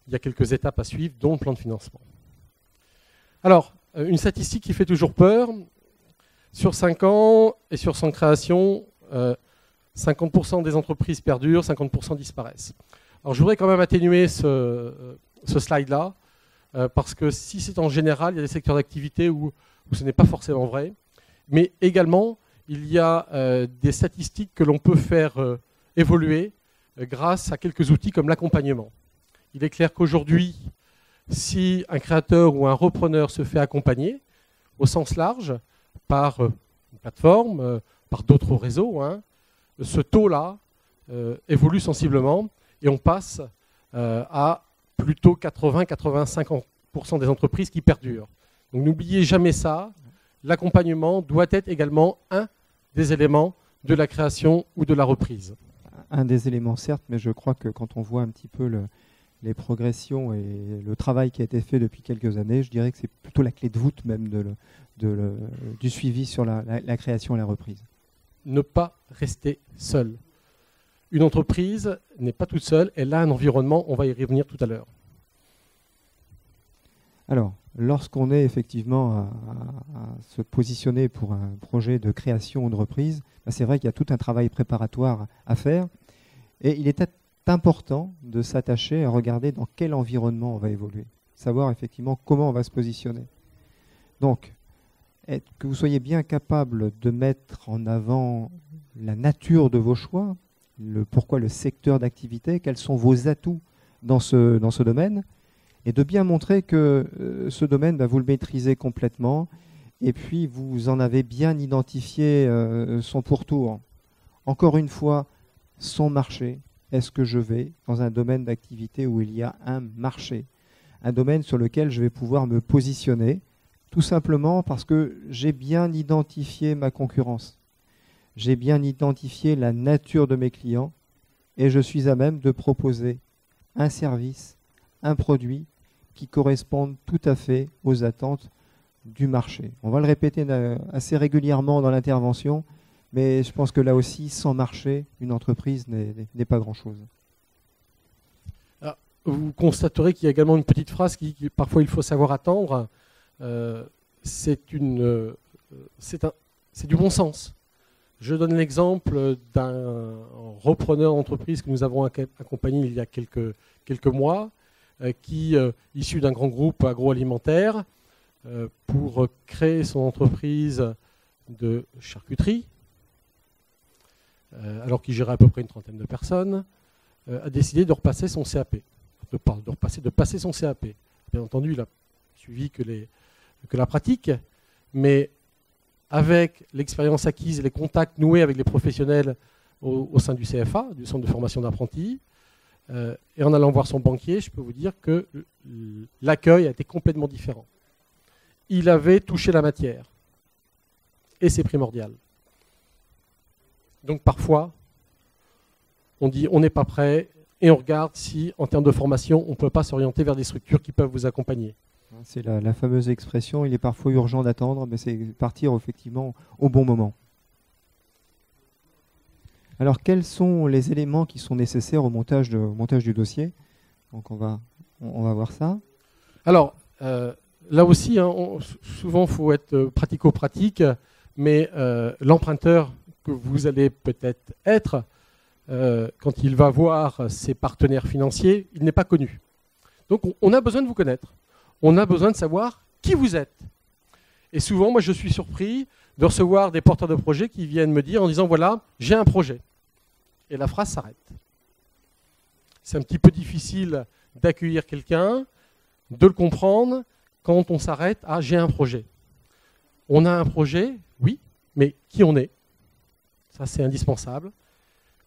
il y a quelques étapes à suivre, dont le plan de financement. Alors, une statistique qui fait toujours peur, sur 5 ans et sur 100 créations, 50% des entreprises perdurent, 50% disparaissent. Alors je voudrais quand même atténuer ce slide-là, parce que si c'est en général, il y a des secteurs d'activité où ce n'est pas forcément vrai, mais également, il y a des statistiques que l'on peut faire évoluer grâce à quelques outils comme l'accompagnement. Il est clair qu'aujourd'hui, si un créateur ou un repreneur se fait accompagner, au sens large, par une plateforme, par d'autres réseaux, hein, ce taux-là évolue sensiblement et on passe à plutôt 80-85% des entreprises qui perdurent. Donc n'oubliez jamais ça, l'accompagnement doit être également un des éléments de la création ou de la reprise. Un des éléments, certes, mais je crois que quand on voit un petit peu les progressions et le travail qui a été fait depuis quelques années, je dirais que c'est plutôt la clé de voûte même du suivi sur la création et la reprise. Ne pas rester seul. Une entreprise n'est pas toute seule, elle a un environnement, on va y revenir tout à l'heure. Alors, lorsqu'on est effectivement à se positionner pour un projet de création ou de reprise, c'est vrai qu'il y a tout un travail préparatoire à faire et il est important de s'attacher à regarder dans quel environnement on va évoluer, savoir effectivement comment on va se positionner. Donc, que vous soyez bien capable de mettre en avant la nature de vos choix, pourquoi le secteur d'activité, quels sont vos atouts dans ce domaine, et de bien montrer que ce domaine, vous le maîtrisez complètement, et puis vous en avez bien identifié son pourtour. Encore une fois, son marché. Est-ce que je vais dans un domaine d'activité où il y a un marché, un domaine sur lequel je vais pouvoir me positionner, tout simplement parce que j'ai bien identifié ma concurrence, j'ai bien identifié la nature de mes clients et je suis à même de proposer un service, un produit qui correspondent tout à fait aux attentes du marché. On va le répéter assez régulièrement dans l'intervention, mais je pense que là aussi, sans marché, une entreprise n'est pas grand-chose. Vous constaterez qu'il y a également une petite phrase qui parfois il faut savoir attendre. C'est du bon sens. Je donne l'exemple d'un repreneur d'entreprise que nous avons accompagné il y a quelques mois, qui, issu d'un grand groupe agroalimentaire, pour créer son entreprise de charcuterie, alors qu'il gérait à peu près une trentaine de personnes, a décidé de repasser son CAP. De passer son CAP. Bien entendu, il a suivi que la pratique, mais avec l'expérience acquise et les contacts noués avec les professionnels au sein du CFA, du Centre de formation d'apprentis, et en allant voir son banquier, je peux vous dire que l'accueil a été complètement différent. Il avait touché la matière, et c'est primordial. Donc parfois, on dit on n'est pas prêt, et on regarde si, en termes de formation, on ne peut pas s'orienter vers des structures qui peuvent vous accompagner. C'est la fameuse expression, il est parfois urgent d'attendre, mais c'est partir effectivement au bon moment. Alors, quels sont les éléments qui sont nécessaires au montage du dossier? Donc, on va voir ça. Alors, là aussi, souvent, il faut être pratico-pratique, mais l'emprunteur que vous allez peut-être être, quand il va voir ses partenaires financiers, il n'est pas connu. Donc, on a besoin de vous connaître. On a besoin de savoir qui vous êtes. Et souvent, moi, je suis surpris de recevoir des porteurs de projets qui viennent me dire en disant, voilà, j'ai un projet. Et la phrase s'arrête. C'est un petit peu difficile d'accueillir quelqu'un, de le comprendre, quand on s'arrête à « j'ai un projet ». On a un projet, oui, mais qui on est? Ça, c'est indispensable.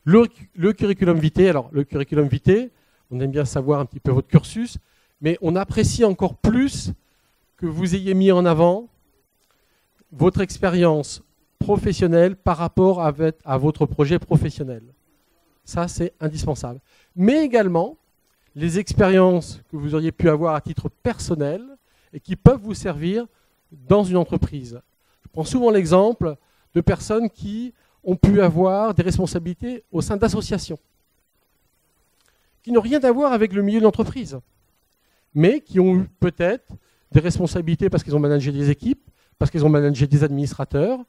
Le curriculum vitae, alors le curriculum vitae, on aime bien savoir un petit peu votre cursus, mais on apprécie encore plus que vous ayez mis en avant votre expérience professionnelle par rapport à votre projet professionnel. Ça, c'est indispensable. Mais également, les expériences que vous auriez pu avoir à titre personnel et qui peuvent vous servir dans une entreprise. Je prends souvent l'exemple de personnes qui ont pu avoir des responsabilités au sein d'associations qui n'ont rien à voir avec le milieu de l'entreprise. mais qui ont eu peut-être des responsabilités parce qu'ils ont managé des équipes, parce qu'ils ont managé des administrateurs.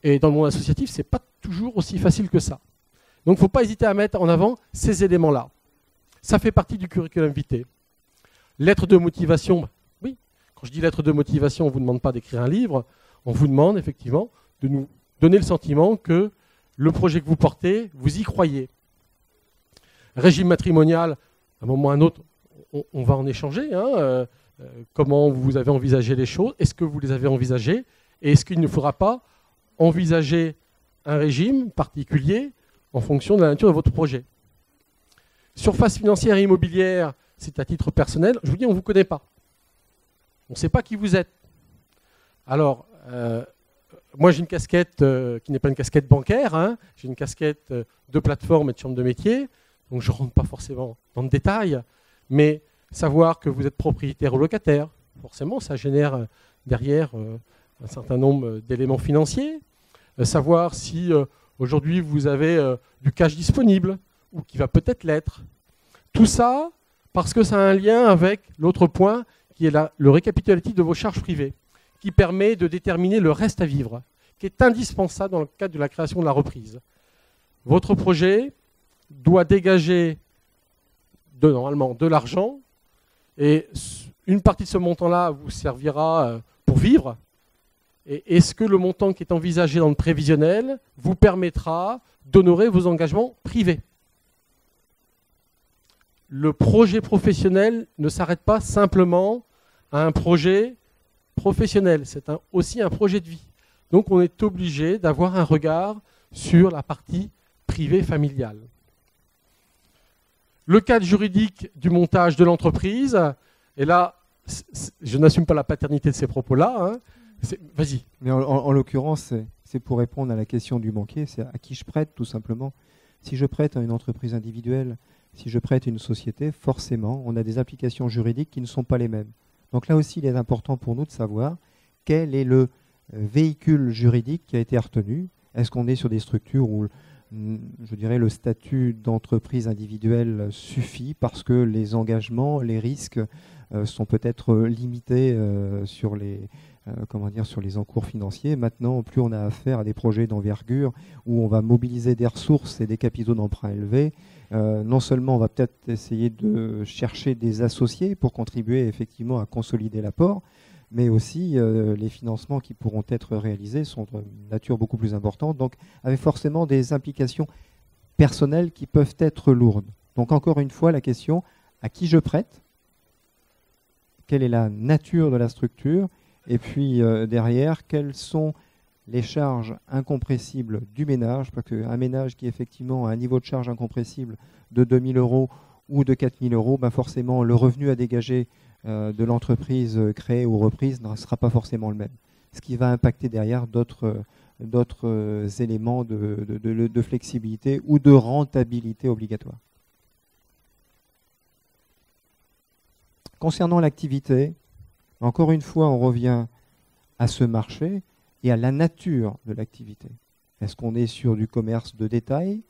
Et dans le monde associatif, ce n'est pas toujours aussi facile que ça. Donc, il ne faut pas hésiter à mettre en avant ces éléments-là. Ça fait partie du curriculum vitae. Lettre de motivation, oui. Quand je dis lettre de motivation, on ne vous demande pas d'écrire un livre. On vous demande effectivement de nous donner le sentiment que le projet que vous portez, vous y croyez. Régime matrimonial, à un moment ou à un autre, on va en échanger. Hein, comment vous avez envisagé les choses? Est-ce que vous les avez envisagées? Et est-ce qu'il ne faudra pas envisager un régime particulier en fonction de la nature de votre projet? Surface financière et immobilière, c'est à titre personnel. Je vous dis, on ne vous connaît pas. On ne sait pas qui vous êtes. Alors, moi j'ai une casquette qui n'est pas une casquette bancaire, hein. J'ai une casquette de plateforme et de chambre de métier, donc je ne rentre pas forcément dans le détail, mais savoir que vous êtes propriétaire ou locataire, forcément ça génère derrière un certain nombre d'éléments financiers. Savoir si aujourd'hui vous avez du cash disponible ou qui va peut-être l'être. Tout ça parce que ça a un lien avec l'autre point qui est le récapitulatif de vos charges privées, qui permet de déterminer le reste à vivre, qui est indispensable dans le cadre de la création de la reprise. Votre projet doit dégager normalement de l'argent et une partie de ce montant-là vous servira pour vivre. Et est-ce que le montant qui est envisagé dans le prévisionnel vous permettra d'honorer vos engagements privés? Le projet professionnel ne s'arrête pas simplement à un projet professionnel, c'est aussi un projet de vie. Donc on est obligé d'avoir un regard sur la partie privée familiale. Le cadre juridique du montage de l'entreprise, et là, je n'assume pas la paternité de ces propos-là, hein. Vas-y. Mais en l'occurrence, c'est pour répondre à la question du banquier, c'est à qui je prête tout simplement. Si je prête à une entreprise individuelle, si je prête à une société, forcément, on a des applications juridiques qui ne sont pas les mêmes. Donc là aussi, il est important pour nous de savoir quel est le véhicule juridique qui a été retenu. Est-ce qu'on est sur des structures où, je dirais, le statut d'entreprise individuelle suffit parce que les engagements, les risques sont peut-être limités sur les encours financiers. Maintenant, plus on a affaire à des projets d'envergure où on va mobiliser des ressources et des capitaux d'emprunt élevés, non seulement on va peut-être essayer de chercher des associés pour contribuer effectivement à consolider l'apport, mais aussi les financements qui pourront être réalisés sont de nature beaucoup plus importante, donc avec forcément des implications personnelles qui peuvent être lourdes. Donc encore une fois, la question, à qui je prête? Quelle est la nature de la structure? Et puis derrière, quelles sont les charges incompressibles du ménage? Parce qu'un ménage qui effectivement a un niveau de charge incompressible de 2 000 € ou de 4 000 €, ben forcément le revenu à dégager de l'entreprise créée ou reprise ne sera pas forcément le même. Ce qui va impacter derrière d'autres éléments de flexibilité ou de rentabilité obligatoire. Concernant l'activité, encore une fois, on revient à ce marché et à la nature de l'activité. Est-ce qu'on est sur du commerce de détail?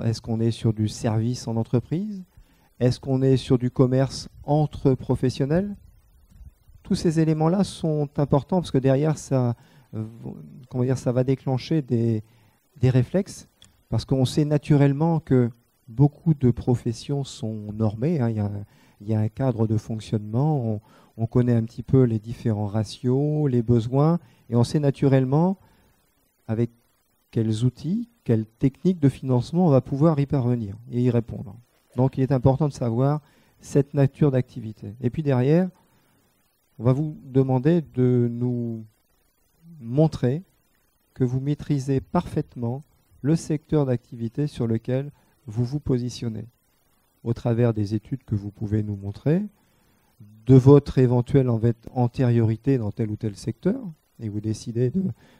Est-ce qu'on est sur du service en entreprise? Est-ce qu'on est sur du commerce entre professionnels? Tous ces éléments-là sont importants parce que derrière, ça va déclencher des réflexes parce qu'on sait naturellement que beaucoup de professions sont normées, hein. Il y a un cadre de fonctionnement, on connaît un petit peu les différents ratios, les besoins, et on sait naturellement avec quels outils, quelles techniques de financement on va pouvoir y parvenir et y répondre. Donc il est important de savoir cette nature d'activité. Et puis derrière, on va vous demander de nous montrer que vous maîtrisez parfaitement le secteur d'activité sur lequel vous vous positionnez, au travers des études que vous pouvez nous montrer, de votre éventuelle antériorité dans tel ou tel secteur, et vous décidez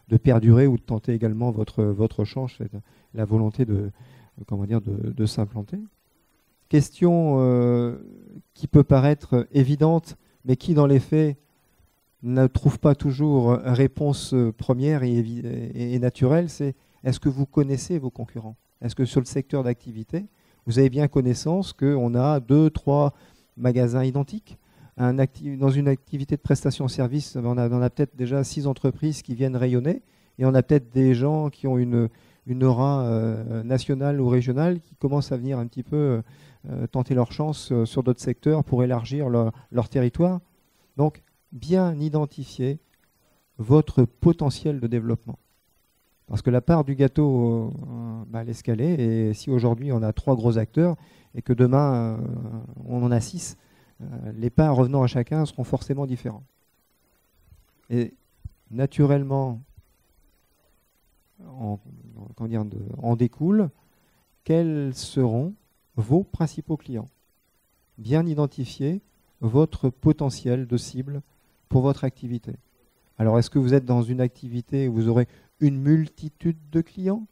de perdurer ou de tenter également votre chance, la volonté de s'implanter. Question qui peut paraître évidente, mais qui dans les faits ne trouve pas toujours réponse première et naturelle, c'est est-ce que vous connaissez vos concurrents? Est-ce que sur le secteur d'activité, vous avez bien connaissance qu'on a 2, 3 magasins identiques? dans une activité de prestation de service, on a peut-être déjà 6 entreprises qui viennent rayonner, et on a peut-être des gens qui ont une aura nationale ou régionale qui commencent à venir un petit peu tenter leur chance sur d'autres secteurs pour élargir leur territoire. Donc, bien identifier votre potentiel de développement. Parce que la part du gâteau, elle est scalée, et si aujourd'hui on a 3 gros acteurs, et que demain on en a 6, les parts revenant à chacun seront forcément différents. Et naturellement, en découle quels seront vos principaux clients. Bien identifier votre potentiel de cible pour votre activité. Alors, est-ce que vous êtes dans une activité où vous aurez une multitude de clients?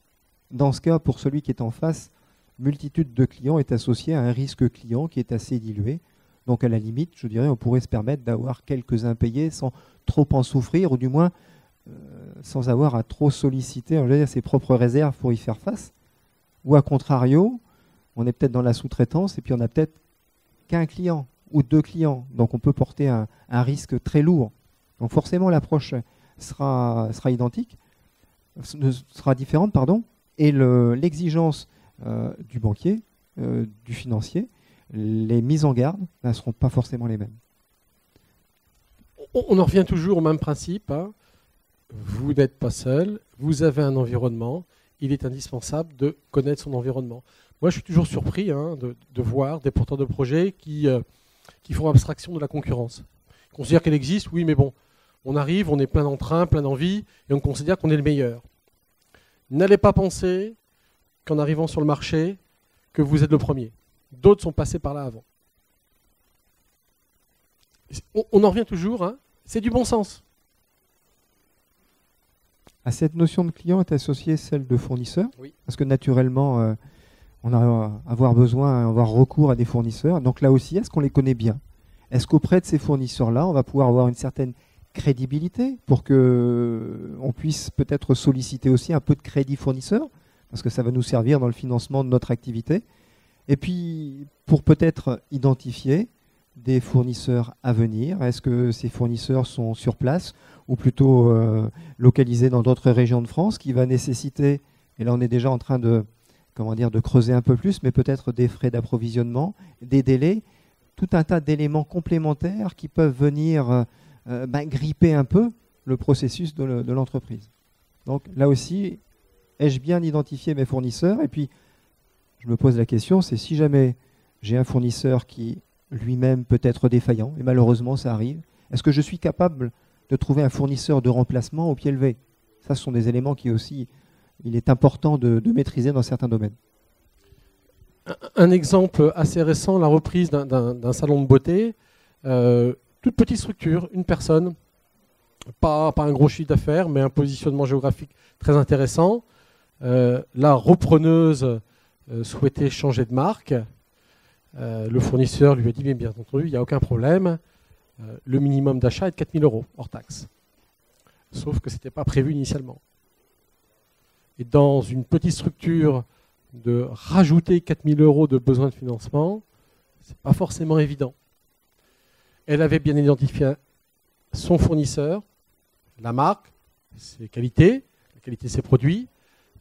Dans ce cas, pour celui qui est en face, multitude de clients est associée à un risque client qui est assez dilué. Donc, à la limite, je dirais, on pourrait se permettre d'avoir quelques impayés sans trop en souffrir, ou du moins sans avoir à trop solliciter ses propres réserves pour y faire face. Ou à contrario, on est peut-être dans la sous-traitance et puis on n'a peut-être qu'un client ou 2 clients. Donc, on peut porter un risque très lourd. Donc forcément, l'approche sera identique, sera différente, pardon, et l'exigence du banquier, du financier, les mises en garde ne seront pas forcément les mêmes. On en revient toujours au même principe. Hein. Vous n'êtes pas seul, vous avez un environnement, il est indispensable de connaître son environnement. Moi, je suis toujours surpris de voir des porteurs de projets qui font abstraction de la concurrence. Ils considèrent qu'elle existe, oui, mais bon. On arrive, on est plein d'entrain, plein d'envie, et on considère qu'on est le meilleur. N'allez pas penser qu'en arrivant sur le marché, que vous êtes le premier. D'autres sont passés par là avant. On en revient toujours, hein, c'est du bon sens. À cette notion de client est associée celle de fournisseur, oui. Parce que naturellement, on va avoir recours à des fournisseurs. Donc là aussi, est-ce qu'on les connaît bien? Est-ce qu'auprès de ces fournisseurs-là, on va pouvoir avoir une certaine crédibilité pour qu'on puisse peut-être solliciter aussi un peu de crédit fournisseur, parce que ça va nous servir dans le financement de notre activité. Et puis, pour peut-être identifier des fournisseurs à venir. Est-ce que ces fournisseurs sont sur place ou plutôt localisés dans d'autres régions de France, qui va nécessiter, et là on est déjà en train de creuser un peu plus, mais peut-être des frais d'approvisionnement, des délais, tout un tas d'éléments complémentaires qui peuvent venir gripper un peu le processus de l'entreprise. Donc là aussi, ai-je bien identifié mes fournisseurs? Et puis, je me pose la question, c'est si jamais j'ai un fournisseur qui lui-même peut être défaillant, et malheureusement ça arrive, est-ce que je suis capable de trouver un fournisseur de remplacement au pied levé? Ça, ce sont des éléments qui aussi, il est important de maîtriser dans certains domaines. Un exemple assez récent, la reprise d'un salon de beauté, toute petite structure, une personne, pas un gros chiffre d'affaires, mais un positionnement géographique très intéressant. La repreneuse souhaitait changer de marque. Le fournisseur lui a dit, bien entendu, il n'y a aucun problème. Le minimum d'achat est de 4 000 € hors taxe. Sauf que ce n'était pas prévu initialement. Et dans une petite structure, de rajouter 4 000 € de besoin de financement, ce n'est pas forcément évident. Elle avait bien identifié son fournisseur, la marque, ses qualités, la qualité de ses produits,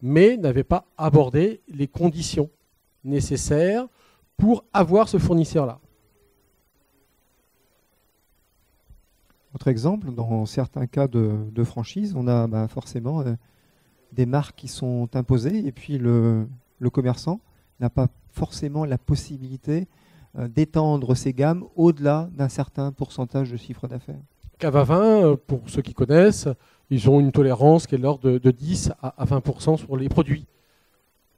mais n'avait pas abordé les conditions nécessaires pour avoir ce fournisseur-là. Autre exemple, dans certains cas de franchise, on a forcément des marques qui sont imposées et puis le commerçant n'a pas forcément la possibilité d'étendre ses gammes au-delà d'un certain pourcentage de chiffre d'affaires. Cave à vin, pour ceux qui connaissent, ils ont une tolérance qui est de l'ordre de 10 à 20% sur les produits.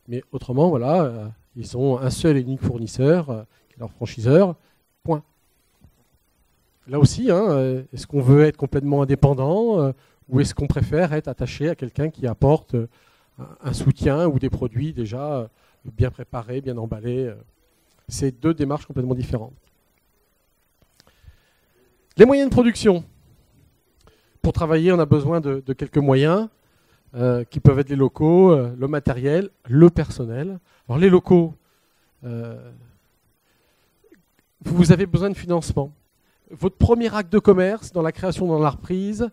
Mais autrement, voilà, ils ont un seul et unique fournisseur, qui est leur franchiseur, point. Là aussi, est-ce qu'on veut être complètement indépendant ou est-ce qu'on préfère être attaché à quelqu'un qui apporte un soutien ou des produits déjà bien préparés, bien emballés? C'est deux démarches complètement différentes. Les moyens de production. Pour travailler, on a besoin de quelques moyens qui peuvent être les locaux, le matériel, le personnel. Alors les locaux, vous avez besoin de financement. votre premier acte de commerce dans la création, dans la reprise,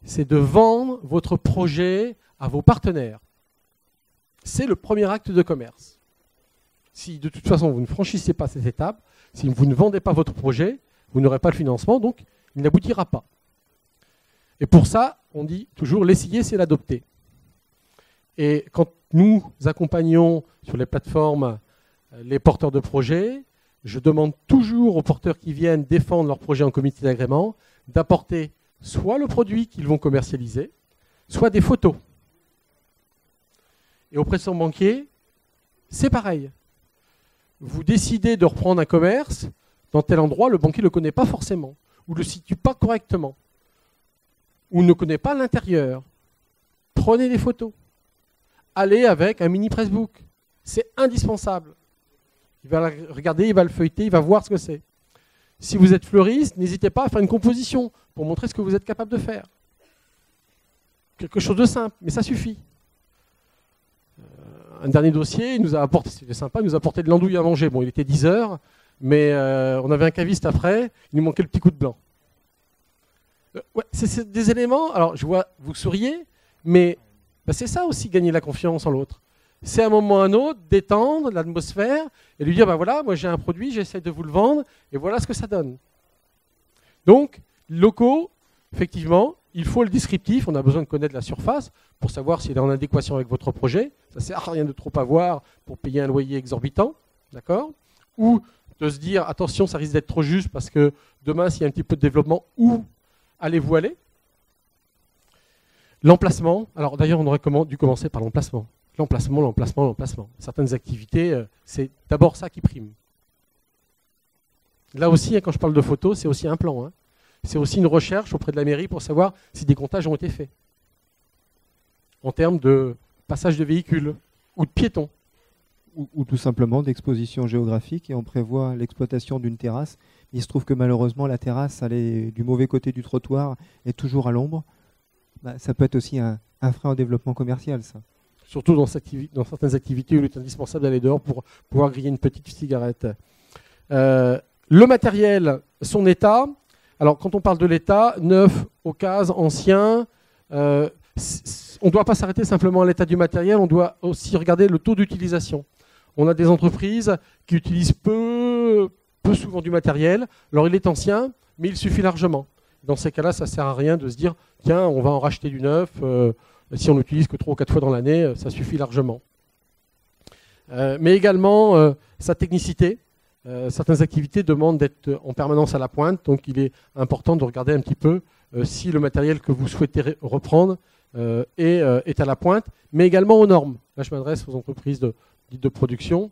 c'est de vendre votre projet à vos partenaires. C'est le premier acte de commerce. Si de toute façon vous ne franchissez pas cette étape, si vous ne vendez pas votre projet, vous n'aurez pas le financement, donc il n'aboutira pas. Et pour ça, on dit toujours l'essayer, c'est l'adopter. Et quand nous accompagnons sur les plateformes les porteurs de projets, je demande toujours aux porteurs qui viennent défendre leur projet en comité d'agrément d'apporter soit le produit qu'ils vont commercialiser, soit des photos. Et auprès de son banquier, c'est pareil. Vous décidez de reprendre un commerce dans tel endroit, le banquier ne le connaît pas forcément, ou ne le situe pas correctement, ou ne connaît pas l'intérieur. Prenez des photos. Allez avec un mini pressbook. C'est indispensable. Il va le regarder, il va le feuilleter, il va voir ce que c'est. Si vous êtes fleuriste, n'hésitez pas à faire une composition pour montrer ce que vous êtes capable de faire. Quelque chose de simple, mais ça suffit. Un dernier dossier, il nous a apporté, c'était sympa, il nous a apporté de l'andouille à manger. Bon, il était 10 heures, mais on avait un caviste après, il nous manquait le petit coup de blanc. Ouais, c'est des éléments, alors je vois, vous souriez, mais c'est ça aussi, gagner la confiance en l'autre. C'est à un moment ou à un autre d'étendre l'atmosphère et lui dire, ben voilà, moi j'ai un produit, j'essaie de vous le vendre, et voilà ce que ça donne. Donc, locaux, effectivement, il faut le descriptif, on a besoin de connaître la surface pour savoir s'il est en adéquation avec votre projet. Ça ne sert à rien de trop avoir pour payer un loyer exorbitant, d'accord? Ou de se dire, attention, ça risque d'être trop juste parce que demain, s'il y a un petit peu de développement, où allez-vous aller? L'emplacement, alors d'ailleurs, on aurait dû commencer par l'emplacement. L'emplacement. Certaines activités, c'est d'abord ça qui prime. Là aussi, quand je parle de photos, c'est aussi un plan. Hein. C'est aussi une recherche auprès de la mairie pour savoir si des comptages ont été faits. En termes de passage de véhicules ou de piétons. Ou tout simplement d'exposition géographique, et on prévoit l'exploitation d'une terrasse. Il se trouve que malheureusement, la terrasse, elle est du mauvais côté du trottoir, est toujours à l'ombre. Bah, ça peut être aussi un frein au développement commercial, ça. Surtout dans certaines activités où il est indispensable d'aller dehors pour pouvoir griller une petite cigarette. Le matériel, son état. Alors, quand on parle de l'état, neuf, occasion, ancien, on ne doit pas s'arrêter simplement à l'état du matériel, on doit aussi regarder le taux d'utilisation. On a des entreprises qui utilisent peu souvent du matériel. Alors, il est ancien, mais il suffit largement. Dans ces cas-là, ça ne sert à rien de se dire, tiens, on va en racheter du neuf. Si on n'utilise que 3 ou 4 fois dans l'année, ça suffit largement. Mais également, sa technicité. Certaines activités demandent d'être en permanence à la pointe, donc il est important de regarder un petit peu si le matériel que vous souhaitez reprendre est à la pointe, mais également aux normes. Là, je m'adresse aux entreprises dites de production.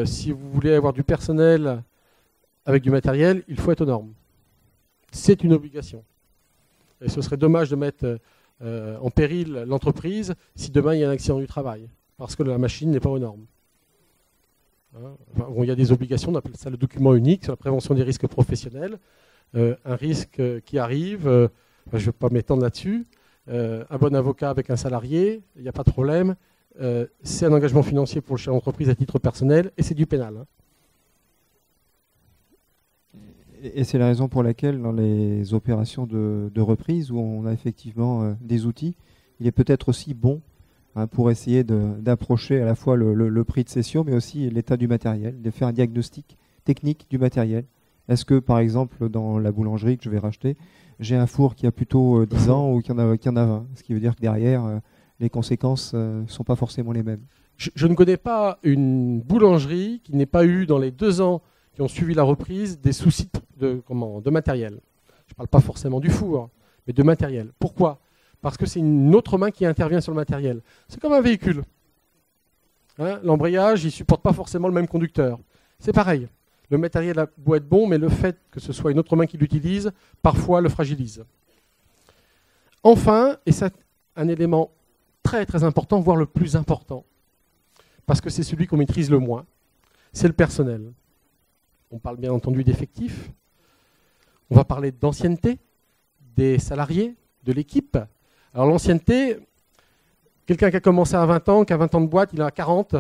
Si vous voulez avoir du personnel avec du matériel, il faut être aux normes. C'est une obligation. Et ce serait dommage de mettre en péril l'entreprise si demain il y a un accident du travail, parce que la machine n'est pas aux normes. Enfin, bon, il y a des obligations, on appelle ça le document unique sur la prévention des risques professionnels. Un risque qui arrive, je ne vais pas m'étendre là-dessus, un bon avocat avec un salarié, il n'y a pas de problème. C'est un engagement financier pour le chef d'entreprise à titre personnel et c'est du pénal. Hein. Et c'est la raison pour laquelle dans les opérations de reprise où on a effectivement des outils, il est peut-être aussi bon pour essayer d'approcher à la fois le prix de cession, mais aussi l'état du matériel, de faire un diagnostic technique du matériel. Est-ce que, par exemple, dans la boulangerie que je vais racheter, j'ai un four qui a plutôt 10 ans ou qui en a 20? Ce qui veut dire que derrière, les conséquences ne sont pas forcément les mêmes. Je ne connais pas une boulangerie qui n'ait pas eu, dans les 2 ans qui ont suivi la reprise, des soucis de matériel. Je ne parle pas forcément du four, mais de matériel. Pourquoi ? Parce que c'est une autre main qui intervient sur le matériel. C'est comme un véhicule. Hein, l'embrayage, il ne supporte pas forcément le même conducteur. C'est pareil. Le matériel a beau être bon, mais le fait que ce soit une autre main qui l'utilise, parfois le fragilise. Enfin, et c'est un élément très très important, voire le plus important, parce que c'est celui qu'on maîtrise le moins, c'est le personnel. On parle bien entendu d'effectifs, on va parler d'ancienneté, des salariés, de l'équipe. Alors l'ancienneté, quelqu'un qui a commencé à 20 ans, qui a 20 ans de boîte, il a 40,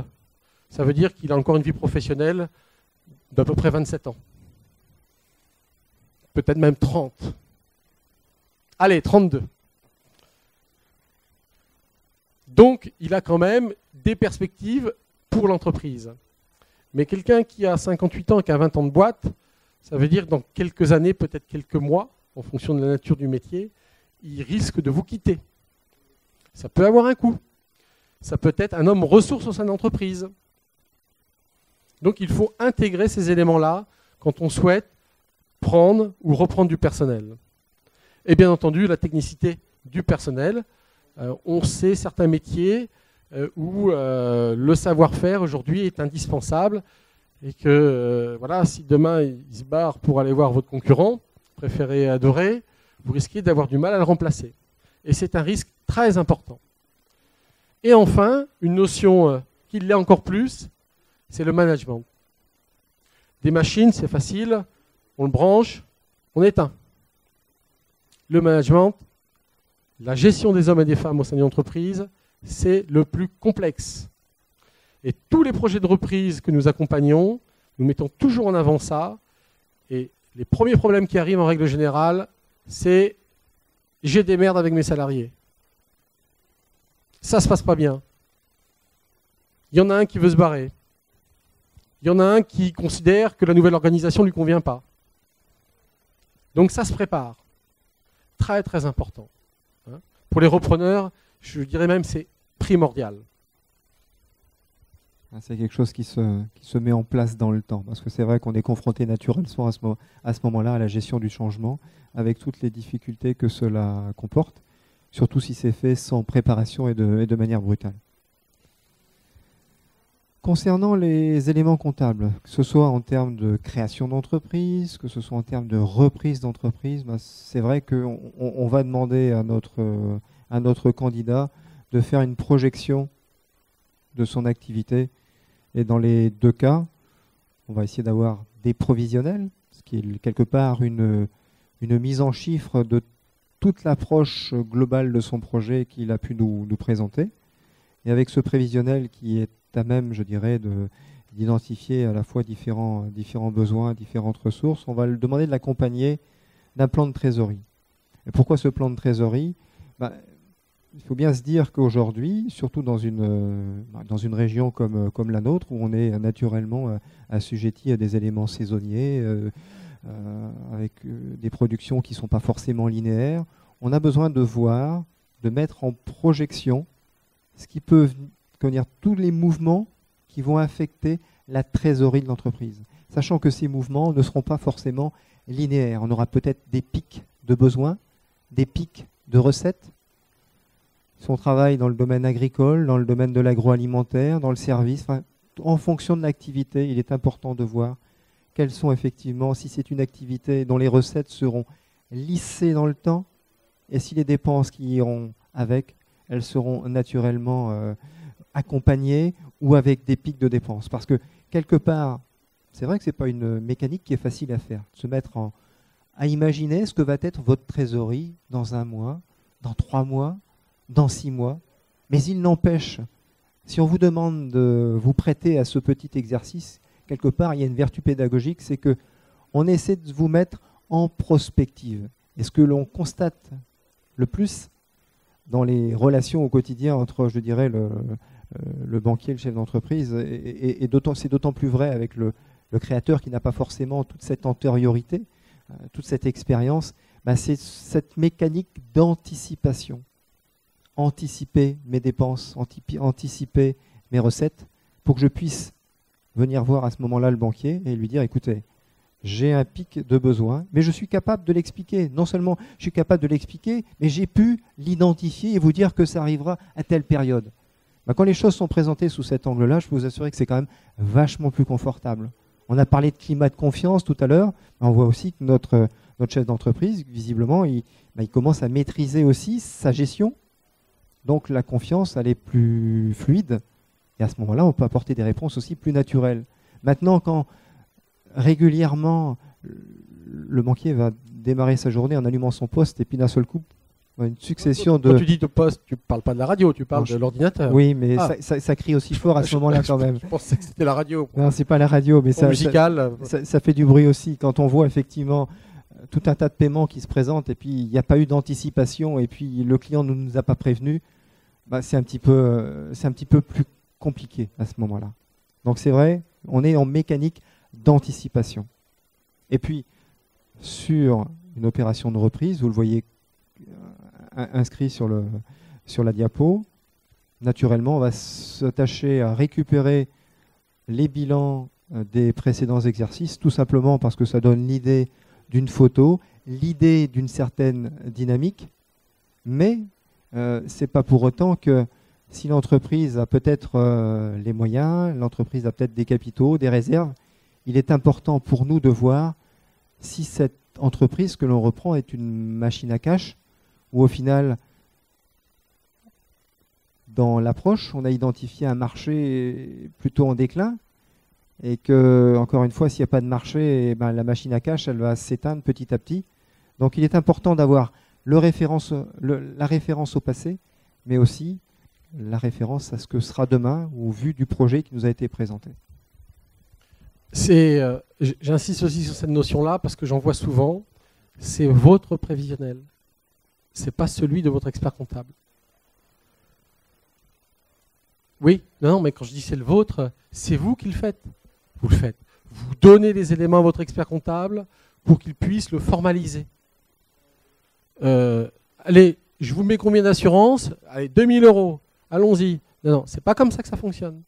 ça veut dire qu'il a encore une vie professionnelle d'à peu près 27 ans. peut-être même 30. Allez, 32. Donc, il a quand même des perspectives pour l'entreprise. Mais quelqu'un qui a 58 ans et qui a 20 ans de boîte, ça veut dire que dans quelques années, peut-être quelques mois, en fonction de la nature du métier, il risque de vous quitter. Ça peut avoir un coût. Ça peut être un homme ressource au sein de l'entreprise. Donc il faut intégrer ces éléments-là quand on souhaite prendre ou reprendre du personnel. Et bien entendu, la technicité du personnel. On sait certains métiers où le savoir-faire aujourd'hui est indispensable et que voilà, si demain il se barre pour aller voir votre concurrent, préféré et adoré, vous risquez d'avoir du mal à le remplacer. Et c'est un risque très important. Et enfin, une notion qui l'est encore plus, c'est le management. Des machines, c'est facile, on le branche, on éteint. Le management, la gestion des hommes et des femmes au sein d'une entreprise, c'est le plus complexe. Et tous les projets de reprise que nous accompagnons, nous mettons toujours en avant ça. Et les premiers problèmes qui arrivent en règle générale, c'est « j'ai des merdes avec mes salariés ». Ça ne se passe pas bien. Il y en a un qui veut se barrer. Il y en a un qui considère que la nouvelle organisation ne lui convient pas. Donc ça se prépare. Très très important. Pour les repreneurs, je dirais même c'est primordial. C'est quelque chose qui se met en place dans le temps, parce que c'est vrai qu'on est confronté naturellement à ce moment-là à la gestion du changement, avec toutes les difficultés que cela comporte, surtout si c'est fait sans préparation et de manière brutale. Concernant les éléments comptables, que ce soit en termes de création d'entreprise, que ce soit en termes de reprise d'entreprise, c'est vrai qu'on va demander à notre candidat de faire une projection de son activité. Et dans les deux cas, on va essayer d'avoir des provisionnels, ce qui est quelque part une mise en chiffre de toute l'approche globale de son projet qu'il a pu nous présenter. Et avec ce prévisionnel qui est à même, je dirais, d'identifier à la fois différents besoins, différentes ressources, on va lui demander de l'accompagner d'un plan de trésorerie. Et pourquoi ce plan de trésorerie ? Il faut bien se dire qu'aujourd'hui, surtout dans une région comme la nôtre, où on est naturellement assujetti à des éléments saisonniers, avec des productions qui ne sont pas forcément linéaires, on a besoin de mettre en projection ce qui peut venir, tous les mouvements qui vont affecter la trésorerie de l'entreprise. Sachant que ces mouvements ne seront pas forcément linéaires. On aura peut-être des pics de besoins, des pics de recettes. Si on travaille dans le domaine agricole, dans le domaine de l'agroalimentaire, dans le service, en fonction de l'activité, il est important de voir quelles sont effectivement, si c'est une activité dont les recettes seront lissées dans le temps, et si les dépenses qui iront avec, elles seront naturellement accompagnées ou avec des pics de dépenses. Parce que quelque part, c'est vrai que ce n'est pas une mécanique qui est facile à faire. Se mettre à imaginer ce que va être votre trésorerie dans 1 mois, dans 3 mois, dans 6 mois. Mais il n'empêche, si on vous demande de vous prêter à ce petit exercice, quelque part, il y a une vertu pédagogique, c'est qu'on essaie de vous mettre en prospective. Et ce que l'on constate le plus dans les relations au quotidien entre, je dirais, le banquier et le chef d'entreprise, et c'est d'autant plus vrai avec le créateur qui n'a pas forcément toute cette antériorité, toute cette expérience, c'est cette mécanique d'anticipation. Anticiper mes dépenses, anticiper mes recettes, pour que je puisse venir voir à ce moment-là le banquier et lui dire, écoutez, j'ai un pic de besoin, mais je suis capable de l'expliquer. Non seulement je suis capable de l'expliquer, mais j'ai pu l'identifier et vous dire que ça arrivera à telle période. Quand les choses sont présentées sous cet angle-là, je peux vous assurer que c'est quand même vachement plus confortable. On a parlé de climat de confiance tout à l'heure, on voit aussi que notre chef d'entreprise, visiblement, il commence à maîtriser aussi sa gestion. Donc la confiance, elle est plus fluide. Et à ce moment-là, on peut apporter des réponses aussi plus naturelles. Maintenant, quand régulièrement, le banquier va démarrer sa journée en allumant son poste et puis d'un seul coup, une succession de... Quand tu dis de poste, tu ne parles pas de la radio, tu parles de l'ordinateur. Oui, mais ça crie aussi fort à ce moment-là quand même. Je pensais que c'était la radio. Non, c'est pas la radio, mais ça fait du bruit aussi. Quand on voit effectivement tout un tas de paiements qui se présentent et puis il n'y a pas eu d'anticipation et puis le client ne nous a pas prévenu, c'est un petit peu plus compliqué à ce moment-là. Donc c'est vrai, on est en mécanique d'anticipation. Et puis, sur une opération de reprise, vous le voyez inscrit sur la diapo, naturellement, on va s'attacher à récupérer les bilans des précédents exercices, tout simplement parce que ça donne l'idée d'une photo, l'idée d'une certaine dynamique, mais ce n'est pas pour autant que si l'entreprise a peut-être les moyens, l'entreprise a peut-être des capitaux, des réserves, il est important pour nous de voir si cette entreprise que l'on reprend est une machine à cash ou au final, dans l'approche, on a identifié un marché plutôt en déclin et que, encore une fois, s'il n'y a pas de marché, la machine à cash, elle va s'éteindre petit à petit. Donc il est important d'avoir la référence au passé, mais aussi la référence à ce que sera demain ou vu du projet qui nous a été présenté. J'insiste aussi sur cette notion-là parce que j'en vois souvent, c'est votre prévisionnel, ce n'est pas celui de votre expert comptable. Oui, non, mais quand je dis c'est le vôtre, c'est vous qui le faites. Vous le faites. Vous donnez les éléments à votre expert comptable pour qu'il puisse le formaliser. Allez, je vous mets combien d'assurance? Allez, 2000 €. Allons-y. Non, c'est pas comme ça que ça fonctionne.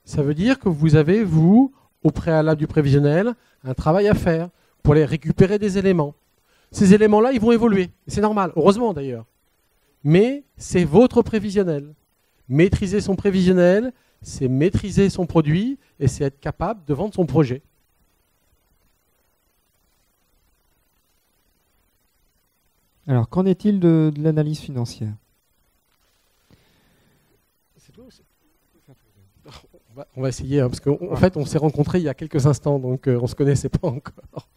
Ça veut dire que vous avez, vous, au préalable du prévisionnel, un travail à faire pour aller récupérer des éléments. Ces éléments-là, ils vont évoluer. C'est normal, heureusement d'ailleurs. Mais c'est votre prévisionnel. Maîtriser son prévisionnel, c'est maîtriser son produit et c'est être capable de vendre son projet. Alors, qu'en est-il de l'analyse financière? On va essayer, parce qu'en fait, on s'est rencontrés il y a quelques instants, donc on ne se connaissait pas encore.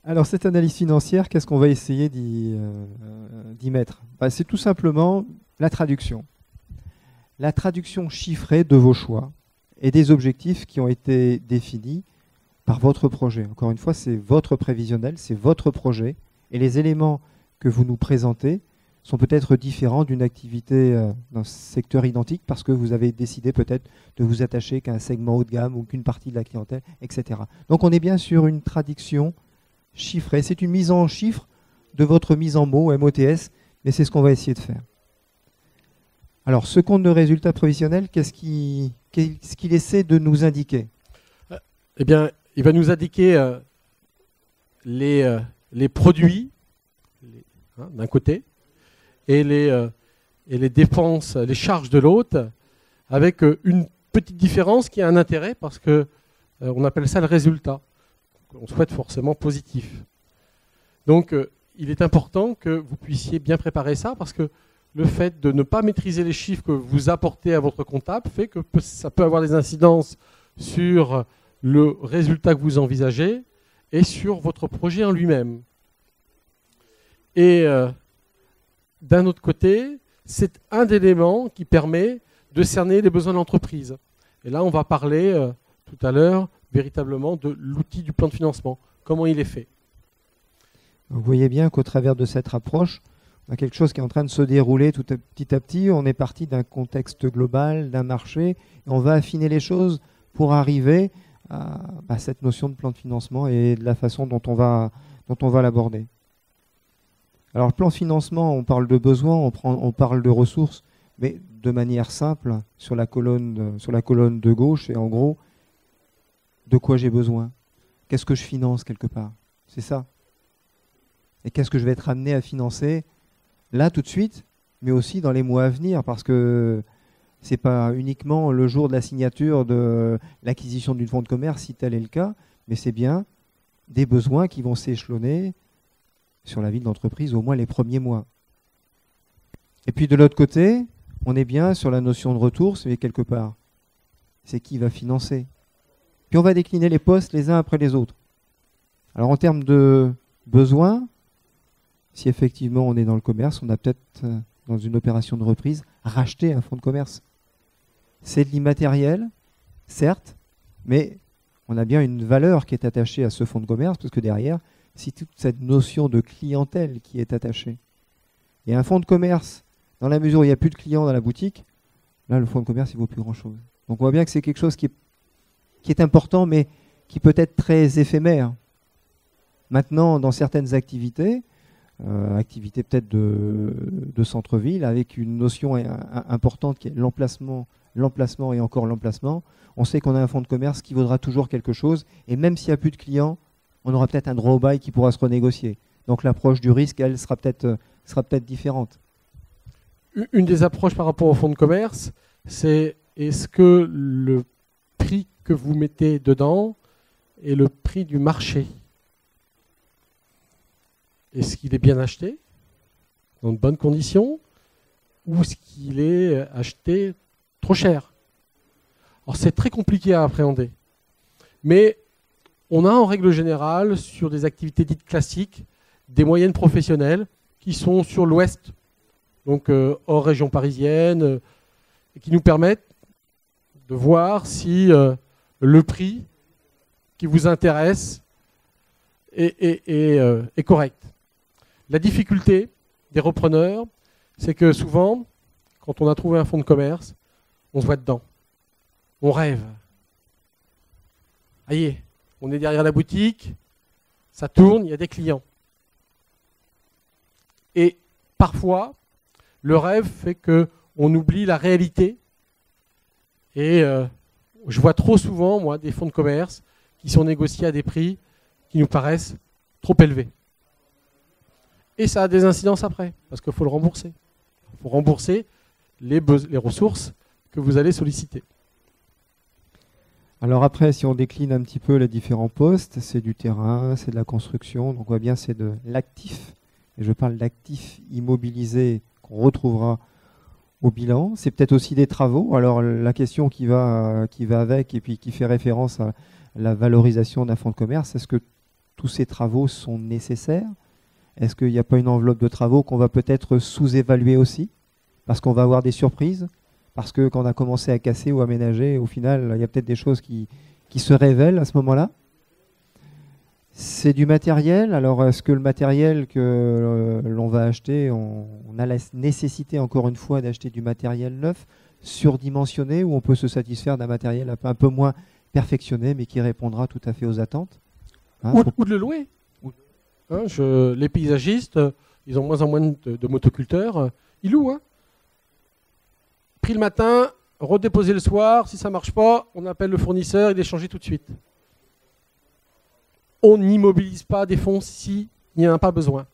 Alors, cette analyse financière, qu'est-ce qu'on va essayer d'y mettre? C'est tout simplement la traduction. La traduction chiffrée de vos choix et des objectifs qui ont été définis par votre projet. Encore une fois, c'est votre prévisionnel, c'est votre projet, et les éléments que vous nous présentez sont peut-être différents d'une activité d'un secteur identique parce que vous avez décidé peut-être de vous attacher qu'à un segment haut de gamme ou qu'une partie de la clientèle, etc. Donc on est bien sur une traduction chiffrée. C'est une mise en chiffres de votre mise en mots, MOTS, mais c'est ce qu'on va essayer de faire. Alors, ce compte de résultats prévisionnels, qu'est-ce qu'il essaie de nous indiquer? Eh bien, il va nous indiquer les produits d'un côté et les dépenses, les charges de l'autre, avec une petite différence qui a un intérêt parce qu'on appelle ça le résultat. On souhaite forcément positif. Donc, il est important que vous puissiez bien préparer ça parce que le fait de ne pas maîtriser les chiffres que vous apportez à votre comptable fait que ça peut avoir des incidences sur le résultat que vous envisagez et sur votre projet en lui-même. Et d'un autre côté, c'est un élément qui permet de cerner les besoins de l'entreprise. Et là, on va parler tout à l'heure véritablement de l'outil du plan de financement, comment il est fait. Vous voyez bien qu'au travers de cette approche, on a quelque chose qui est en train de se dérouler petit à petit. On est parti d'un contexte global, d'un marché, et on va affiner les choses pour arriver à cette notion de plan de financement et de la façon dont on va l'aborder. Alors, le plan de financement, on parle de besoins, on parle de ressources, mais de manière simple, sur la colonne de gauche, et en gros, de quoi j'ai besoin? Qu'est-ce que je finance quelque part? C'est ça. Et qu'est-ce que je vais être amené à financer là tout de suite, mais aussi dans les mois à venir, parce que ce n'est pas uniquement le jour de la signature de l'acquisition d'une fonds de commerce, si tel est le cas, mais c'est bien des besoins qui vont s'échelonner sur la vie de l'entreprise au moins les premiers mois. Et puis de l'autre côté, on est bien sur la notion de retour, c'est quelque part. C'est qui va financer. Puis on va décliner les postes les uns après les autres. Alors en termes de besoins, si effectivement on est dans le commerce, on a peut-être, dans une opération de reprise, racheté un fonds de commerce. C'est de l'immatériel, certes, mais on a bien une valeur qui est attachée à ce fonds de commerce, parce que derrière, c'est toute cette notion de clientèle qui est attachée. Et un fonds de commerce, dans la mesure où il n'y a plus de clients dans la boutique, là, le fonds de commerce, il ne vaut plus grand-chose. Donc on voit bien que c'est quelque chose qui est important, mais qui peut être très éphémère. Maintenant, dans certaines activités, activités peut-être de centre-ville, avec une notion importante qui est l'emplacement et encore l'emplacement, on sait qu'on a un fonds de commerce qui vaudra toujours quelque chose, et même s'il n'y a plus de clients, on aura peut-être un droit au bail qui pourra se renégocier. Donc l'approche du risque, elle, sera peut-être différente. Une des approches par rapport au fonds de commerce, c'est est-ce que le prix que vous mettez dedans est le prix du marché? Est-ce qu'il est bien acheté, dans de bonnes conditions, ou est-ce qu'il est acheté trop cher? Alors c'est très compliqué à appréhender. Mais on a en règle générale, sur des activités dites classiques, des moyennes professionnelles qui sont sur l'ouest, donc hors région parisienne, et qui nous permettent de voir si le prix qui vous intéresse est correct. La difficulté des repreneurs, c'est que souvent, quand on a trouvé un fonds de commerce, on se voit dedans. On rêve. Aïe, on est derrière la boutique, ça tourne, il y a des clients. Et parfois, le rêve fait qu'on oublie la réalité. Et je vois trop souvent, moi, des fonds de commerce qui sont négociés à des prix qui nous paraissent trop élevés. Et ça a des incidences après, parce qu'il faut le rembourser. Il faut rembourser les ressources que vous allez solliciter. Alors après, si on décline un petit peu les différents postes, c'est du terrain, c'est de la construction, donc on voit bien c'est de l'actif, et je parle d'actifs immobilisés qu'on retrouvera au bilan. C'est peut-être aussi des travaux. Alors la question qui va avec et puis qui fait référence à la valorisation d'un fonds de commerce, est-ce que tous ces travaux sont nécessaires? Est-ce qu'il n'y a pas une enveloppe de travaux qu'on va peut-être sous-évaluer aussi? Parce qu'on va avoir des surprises? Parce que quand on a commencé à casser ou aménager, au final, il y a peut-être des choses qui se révèlent à ce moment-là. C'est du matériel. Alors, est-ce que le matériel que l'on va acheter, on a la nécessité, encore une fois, d'acheter du matériel neuf, surdimensionné, ou on peut se satisfaire d'un matériel un peu moins perfectionné, mais qui répondra tout à fait aux attentes, hein, ou de le louer. Hein, les paysagistes, ils ont moins en moins de motoculteurs, ils louent. Hein. Pris le matin, redéposé le soir, si ça ne marche pas, on appelle le fournisseur, il est changé tout de suite. On n'immobilise pas des fonds s'il n'y en a pas besoin.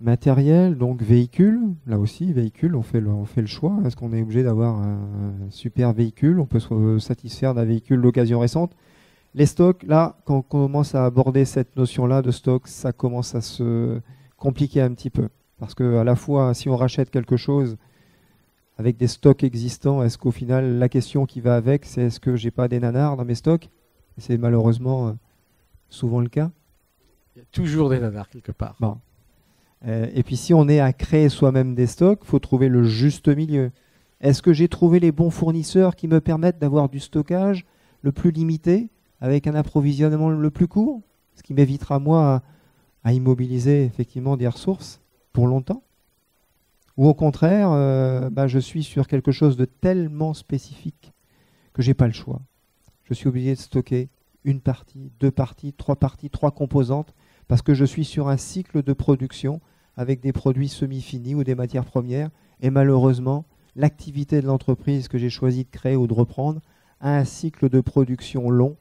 Matériel, donc véhicule, là aussi, véhicule, on fait le choix. Est-ce qu'on est obligé d'avoir un super véhicule? On peut se satisfaire d'un véhicule d'occasion récente. Les stocks, là, quand on commence à aborder cette notion-là de stock, ça commence à se compliquer un petit peu. Parce qu'à la fois, si on rachète quelque chose avec des stocks existants, est-ce qu'au final, la question qui va avec, c'est est-ce que j'ai pas des nanars dans mes stocks? C'est malheureusement souvent le cas. Il y a toujours des nanars quelque part. Bon. Et puis si on est à créer soi-même des stocks, il faut trouver le juste milieu. Est-ce que j'ai trouvé les bons fournisseurs qui me permettent d'avoir du stockage le plus limité, avec un approvisionnement le plus court, ce qui m'évitera, moi, à immobiliser effectivement des ressources pour longtemps? Ou au contraire, je suis sur quelque chose de tellement spécifique que je n'ai pas le choix. Je suis obligé de stocker une partie, deux parties, trois composantes, parce que je suis sur un cycle de production avec des produits semi-finis ou des matières premières. Et malheureusement, l'activité de l'entreprise que j'ai choisi de créer ou de reprendre a un cycle de production long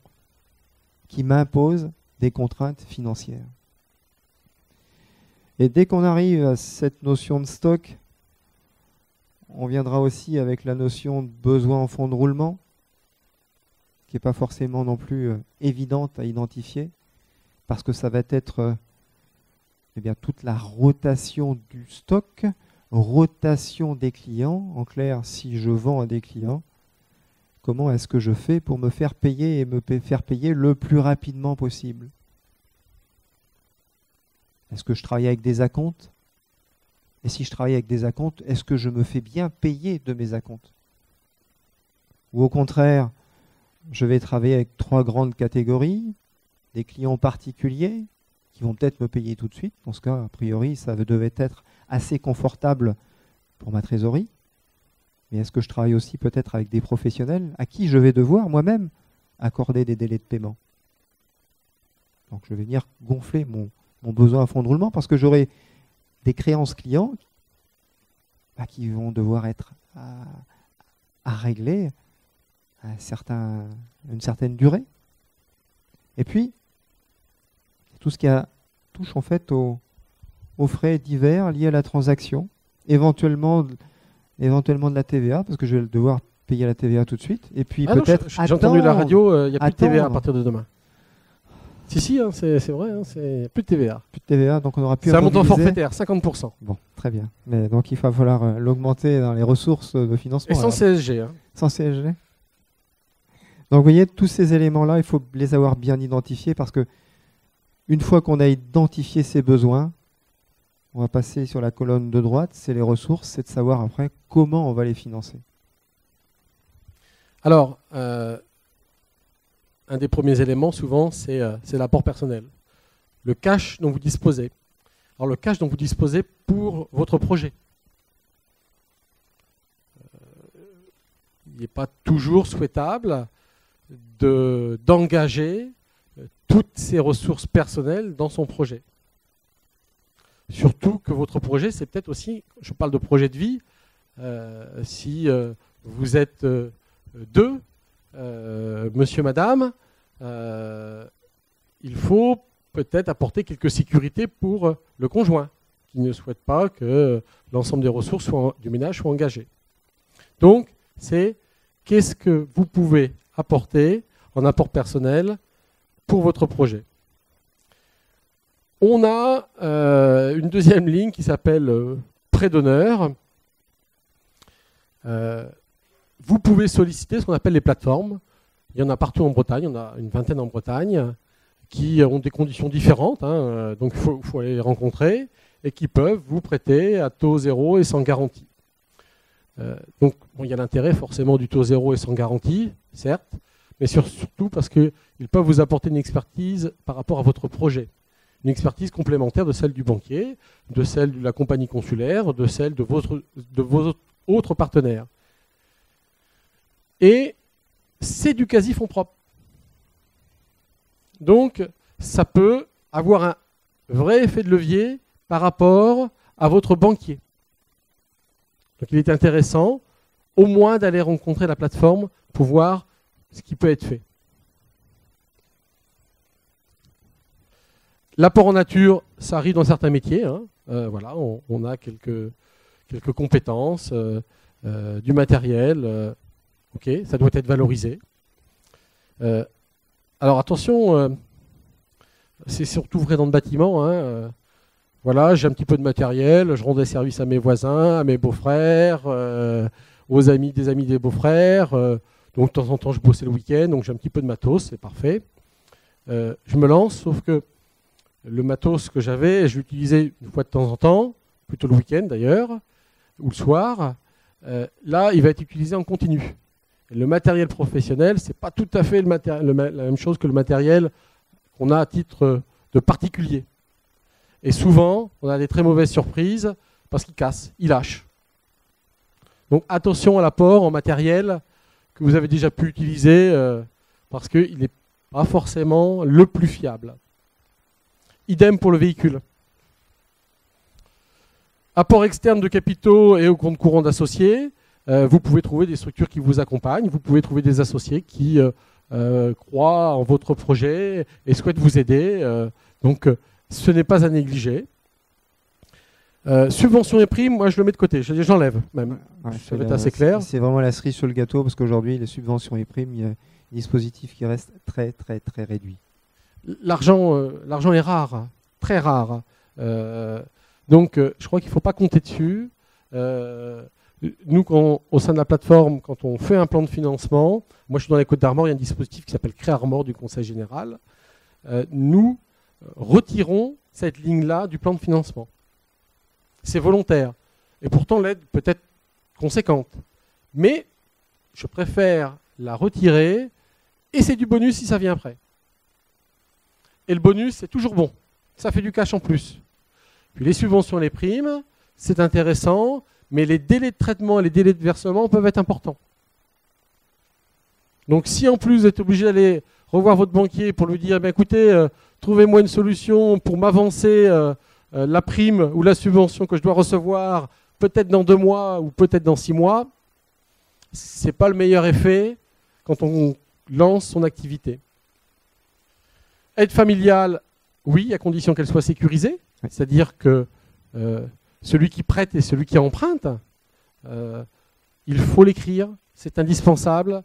qui m'impose des contraintes financières. Et dès qu'on arrive à cette notion de stock, on viendra aussi avec la notion de besoin en fonds de roulement, qui n'est pas forcément non plus évidente à identifier, parce que ça va être toute la rotation du stock, rotation des clients. En clair, si je vends à des clients, comment est-ce que je fais pour me faire payer et me faire payer le plus rapidement possible? Est-ce que je travaille avec des acomptes? Et si je travaille avec des acomptes, est-ce que je me fais bien payer de mes acomptes? Ou au contraire, je vais travailler avec 3 grandes catégories. Des clients particuliers qui vont peut-être me payer tout de suite. Dans ce cas, a priori, ça devait être assez confortable pour ma trésorerie. Mais est-ce que je travaille aussi peut-être avec des professionnels à qui je vais devoir moi-même accorder des délais de paiement? Donc je vais venir gonfler mon besoin à fond de roulement parce que j'aurai des créances clients qui vont devoir être à régler à une certaine durée. Et puis, tout ce qui touche en fait aux frais divers liés à la transaction, éventuellement de la TVA, parce que je vais devoir payer la TVA tout de suite. Et puis peut-être j'ai entendu la radio, il n'y a plus de TVA à partir de demain. Si, hein, c'est vrai, hein, c'est plus de TVA. Plus de TVA, donc on aura pu. C'est un montant forfaitaire, 50%. Bon, très bien. Mais donc il va falloir l'augmenter dans les ressources de financement. Et sans CSG. Hein. Sans CSG. Donc vous voyez, tous ces éléments-là, il faut les avoir bien identifiés parce que une fois qu'on a identifié ces besoins, on va passer sur la colonne de droite, c'est les ressources, c'est de savoir après comment on va les financer. Alors, un des premiers éléments, souvent, c'est l'apport personnel. Le cash dont vous disposez. Alors, le cash dont vous disposez pour votre projet. Il n'est pas toujours souhaitable d'engager toutes ses ressources personnelles dans son projet. Surtout que votre projet, c'est peut-être aussi, je parle de projet de vie, si vous êtes deux, monsieur, madame, il faut peut-être apporter quelques sécurités pour le conjoint, qui ne souhaite pas que l'ensemble des ressources du ménage soient engagées. Donc, c'est qu'est-ce que vous pouvez apporter en apport personnel pour votre projet. On a une deuxième ligne qui s'appelle prêt d'honneur. Vous pouvez solliciter ce qu'on appelle les plateformes. Il y en a partout en Bretagne, il y en a une vingtaine en Bretagne, qui ont des conditions différentes, hein, donc il faut aller les rencontrer, et qui peuvent vous prêter à taux zéro et sans garantie. Donc bon, il y a l'intérêt forcément du taux zéro et sans garantie, certes, mais surtout parce qu'ils peuvent vous apporter une expertise par rapport à votre projet. Une expertise complémentaire de celle du banquier, de celle de la compagnie consulaire, de celle de vos autres partenaires. Et c'est du quasi-fonds propre. Donc, ça peut avoir un vrai effet de levier par rapport à votre banquier. Donc, il est intéressant au moins d'aller rencontrer la plateforme pour voir ce qui peut être fait. L'apport en nature, ça arrive dans certains métiers. Hein. Voilà, on a quelques compétences, du matériel. Ok, ça doit être valorisé. Alors attention, c'est surtout vrai dans le bâtiment. Hein. Voilà, j'ai un petit peu de matériel, je rends des services à mes voisins, à mes beaux-frères, aux amis des beaux-frères. Donc de temps en temps, je bossais le week-end, donc j'ai un petit peu de matos, c'est parfait. Je me lance, sauf que le matos que j'avais, je l'utilisais une fois de temps en temps, plutôt le week-end d'ailleurs, ou le soir. Là, il va être utilisé en continu. Et le matériel professionnel, ce n'est pas tout à fait la même chose que le matériel qu'on a à titre de particulier. Et souvent, on a des très mauvaises surprises parce qu'il casse, il lâche. Donc attention à l'apport en matériel que vous avez déjà pu utiliser parce qu'il n'est pas forcément le plus fiable. Idem pour le véhicule. Apport externe de capitaux et au compte courant d'associés. Vous pouvez trouver des structures qui vous accompagnent. Vous pouvez trouver des associés qui croient en votre projet et souhaitent vous aider. Donc, ce n'est pas à négliger. Subventions et primes, moi, je le mets de côté. J'enlève même. Ouais, ça va être assez clair. C'est vraiment la cerise sur le gâteau parce qu'aujourd'hui, les subventions et primes, il y a un dispositif qui reste très, très, très réduit. L'argent est rare, très rare. Donc, je crois qu'il ne faut pas compter dessus. Nous, au sein de la plateforme, quand on fait un plan de financement, moi je suis dans les Côtes-d'Armor, il y a un dispositif qui s'appelle Créarmor du Conseil général. Nous retirons cette ligne-là du plan de financement. C'est volontaire. Et pourtant, l'aide peut être conséquente. Mais je préfère la retirer et c'est du bonus si ça vient après. Et le bonus, c'est toujours bon. Ça fait du cash en plus. Puis les subventions, les primes, c'est intéressant, mais les délais de traitement et les délais de versement peuvent être importants. Donc si en plus vous êtes obligé d'aller revoir votre banquier pour lui dire, écoutez, trouvez-moi une solution pour m'avancer la prime ou la subvention que je dois recevoir, peut-être dans 2 mois ou peut-être dans 6 mois, ce n'est pas le meilleur effet quand on lance son activité. Aide familiale, oui, à condition qu'elle soit sécurisée, c'est-à-dire que celui qui prête et celui qui emprunte, il faut l'écrire, c'est indispensable.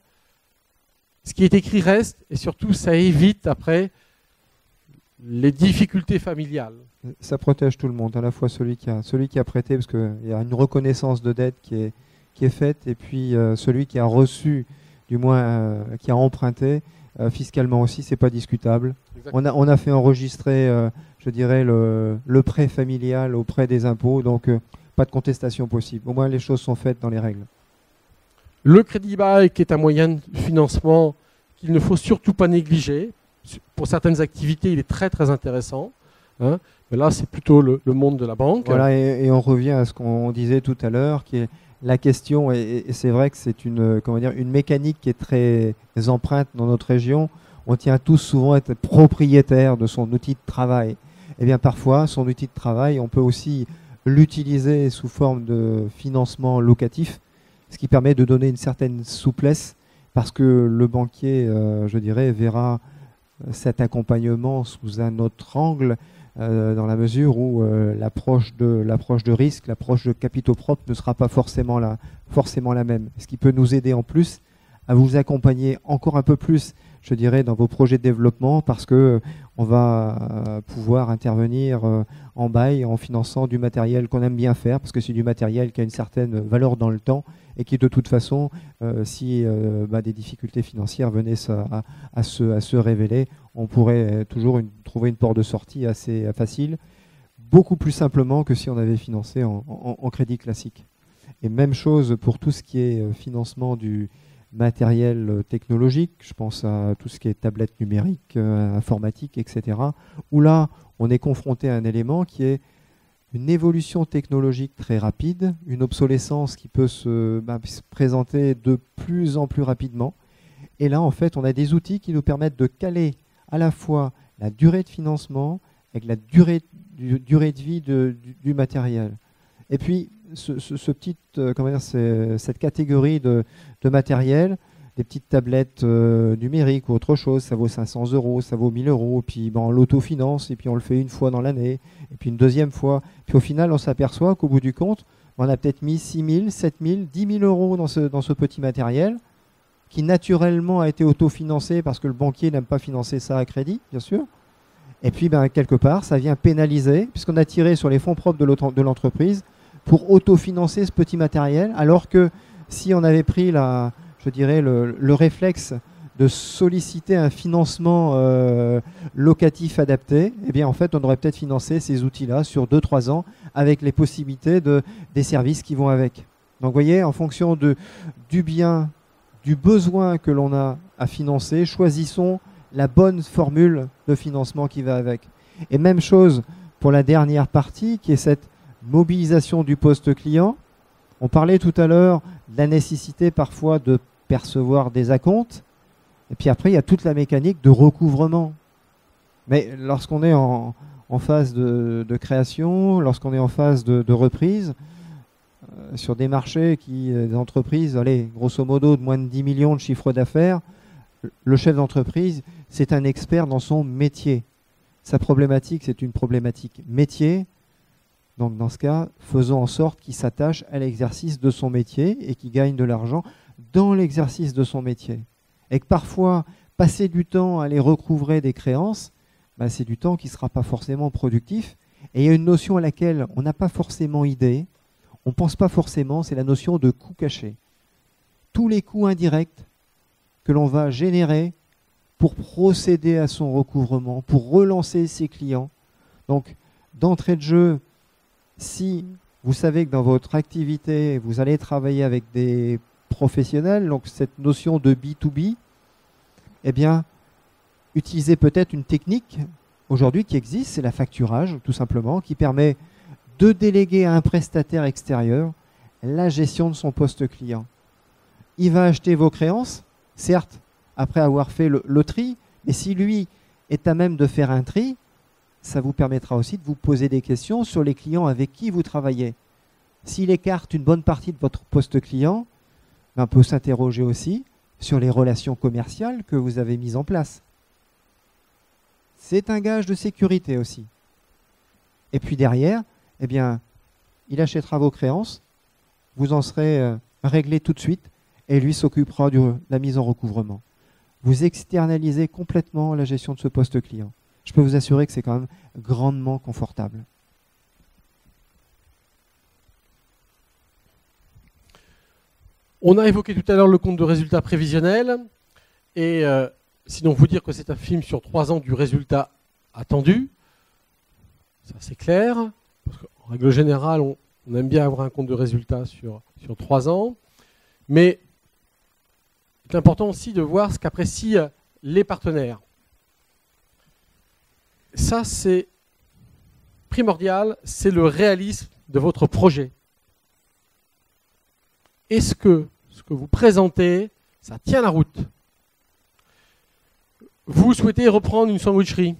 Ce qui est écrit reste, et surtout ça évite après les difficultés familiales. Ça protège tout le monde, à la fois celui qui a prêté, parce qu'il y a une reconnaissance de dette qui est faite, et puis celui qui a reçu, du moins qui a emprunté, fiscalement aussi, c'est pas discutable. On a fait enregistrer, je dirais, le prêt familial auprès des impôts, donc pas de contestation possible. Au moins les choses sont faites dans les règles. Le crédit bail qui est un moyen de financement qu'il ne faut surtout pas négliger. Pour certaines activités, il est très très intéressant. Hein, mais là, c'est plutôt le monde de la banque. Voilà, et on revient à ce qu'on disait tout à l'heure, qui est la question, et c'est vrai que c'est une mécanique qui est très empreinte dans notre région. On tient tous souvent à être propriétaire de son outil de travail. Et bien parfois, son outil de travail, on peut aussi l'utiliser sous forme de financement locatif, ce qui permet de donner une certaine souplesse, parce que le banquier, je dirais, verra cet accompagnement sous un autre angle, dans la mesure où l'approche de risque, l'approche de capitaux propres ne sera pas forcément la même. Ce qui peut nous aider en plus à vous accompagner encore un peu plus, je dirais, dans vos projets de développement, parce que on va pouvoir intervenir en bail, en finançant du matériel qu'on aime bien faire, parce que c'est du matériel qui a une certaine valeur dans le temps et qui, de toute façon, si des difficultés financières venaient à se révéler, on pourrait toujours trouver une porte de sortie assez facile, beaucoup plus simplement que si on avait financé en crédit classique. Et même chose pour tout ce qui est financement du matériel technologique, je pense à tout ce qui est tablette numérique, informatique, etc., où là, on est confronté à un élément qui est une évolution technologique très rapide, une obsolescence qui peut se présenter de plus en plus rapidement. Et là, en fait, on a des outils qui nous permettent de caler à la fois la durée de financement avec la durée de vie du matériel. Et puis, cette catégorie de matériel, des petites tablettes numériques ou autre chose, ça vaut 500 €, ça vaut 1000 €, puis on l'autofinance, et puis on le fait une fois dans l'année, et puis une deuxième fois. Puis au final, on s'aperçoit qu'au bout du compte, on a peut-être mis 6 000, 7 000, 10 000 € dans ce petit matériel, qui naturellement a été autofinancé parce que le banquier n'aime pas financer ça à crédit, bien sûr. Et puis, quelque part, ça vient pénaliser, puisqu'on a tiré sur les fonds propres de l'entreprise pour autofinancer ce petit matériel, alors que si on avait pris le réflexe de solliciter un financement locatif adapté, eh bien en fait on aurait peut-être financé ces outils-là sur 2-3 ans avec les possibilités des services qui vont avec. Donc vous voyez, en fonction du bien, du besoin que l'on a à financer, choisissons la bonne formule de financement qui va avec. Et même chose pour la dernière partie qui est cette mobilisation du poste client. On parlait tout à l'heure de la nécessité parfois de percevoir des acomptes. Et puis après, il y a toute la mécanique de recouvrement. Mais lorsqu'on est en phase de création, lorsqu'on est en phase de reprise, sur des marchés des entreprises, allez, grosso modo, de moins de 10 millions de chiffre d'affaires, le chef d'entreprise, c'est un expert dans son métier. Sa problématique, c'est une problématique métier. Donc dans ce cas, faisons en sorte qu'il s'attache à l'exercice de son métier et qu'il gagne de l'argent dans l'exercice de son métier. Et que parfois, passer du temps à aller recouvrer des créances, c'est du temps qui ne sera pas forcément productif. Et il y a une notion à laquelle on n'a pas forcément idée, on ne pense pas forcément, c'est la notion de coût caché. Tous les coûts indirects que l'on va générer pour procéder à son recouvrement, pour relancer ses clients. Donc, d'entrée de jeu, si vous savez que dans votre activité, vous allez travailler avec des professionnels, donc cette notion de B2B, eh bien, utilisez peut-être une technique aujourd'hui qui existe, c'est la facturage, tout simplement, qui permet de déléguer à un prestataire extérieur la gestion de son poste client. Il va acheter vos créances, certes, après avoir fait le tri, mais si lui est à même de faire un tri, ça vous permettra aussi de vous poser des questions sur les clients avec qui vous travaillez. S'il écarte une bonne partie de votre poste client, on peut s'interroger aussi sur les relations commerciales que vous avez mises en place. C'est un gage de sécurité aussi. Et puis derrière, eh bien, il achètera vos créances, vous en serez réglé tout de suite et lui s'occupera de la mise en recouvrement. Vous externalisez complètement la gestion de ce poste client. Je peux vous assurer que c'est quand même grandement confortable. On a évoqué tout à l'heure le compte de résultat prévisionnel. Et sinon, vous dire que c'est un film sur 3 ans du résultat attendu. Ça, c'est clair. Parce qu'en règle générale, on aime bien avoir un compte de résultat sur 3 ans. Mais c'est important aussi de voir ce qu'apprécient les partenaires. Ça, c'est primordial, c'est le réalisme de votre projet. Est-ce que ce que vous présentez, ça tient la route? Vous souhaitez reprendre une sandwicherie.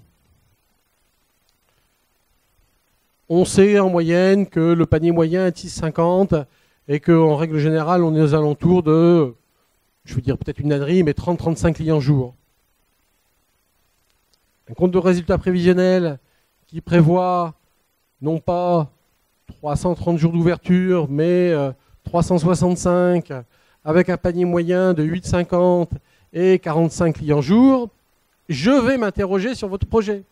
On sait en moyenne que le panier moyen est 6,50 et qu'en règle générale, on est aux alentours de, je veux dire peut-être une ânerie, mais 30-35 clients jour. Un compte de résultat prévisionnel qui prévoit non pas 330 jours d'ouverture, mais 365, avec un panier moyen de 8,50 et 45 clients jour, je vais m'interroger sur votre projet.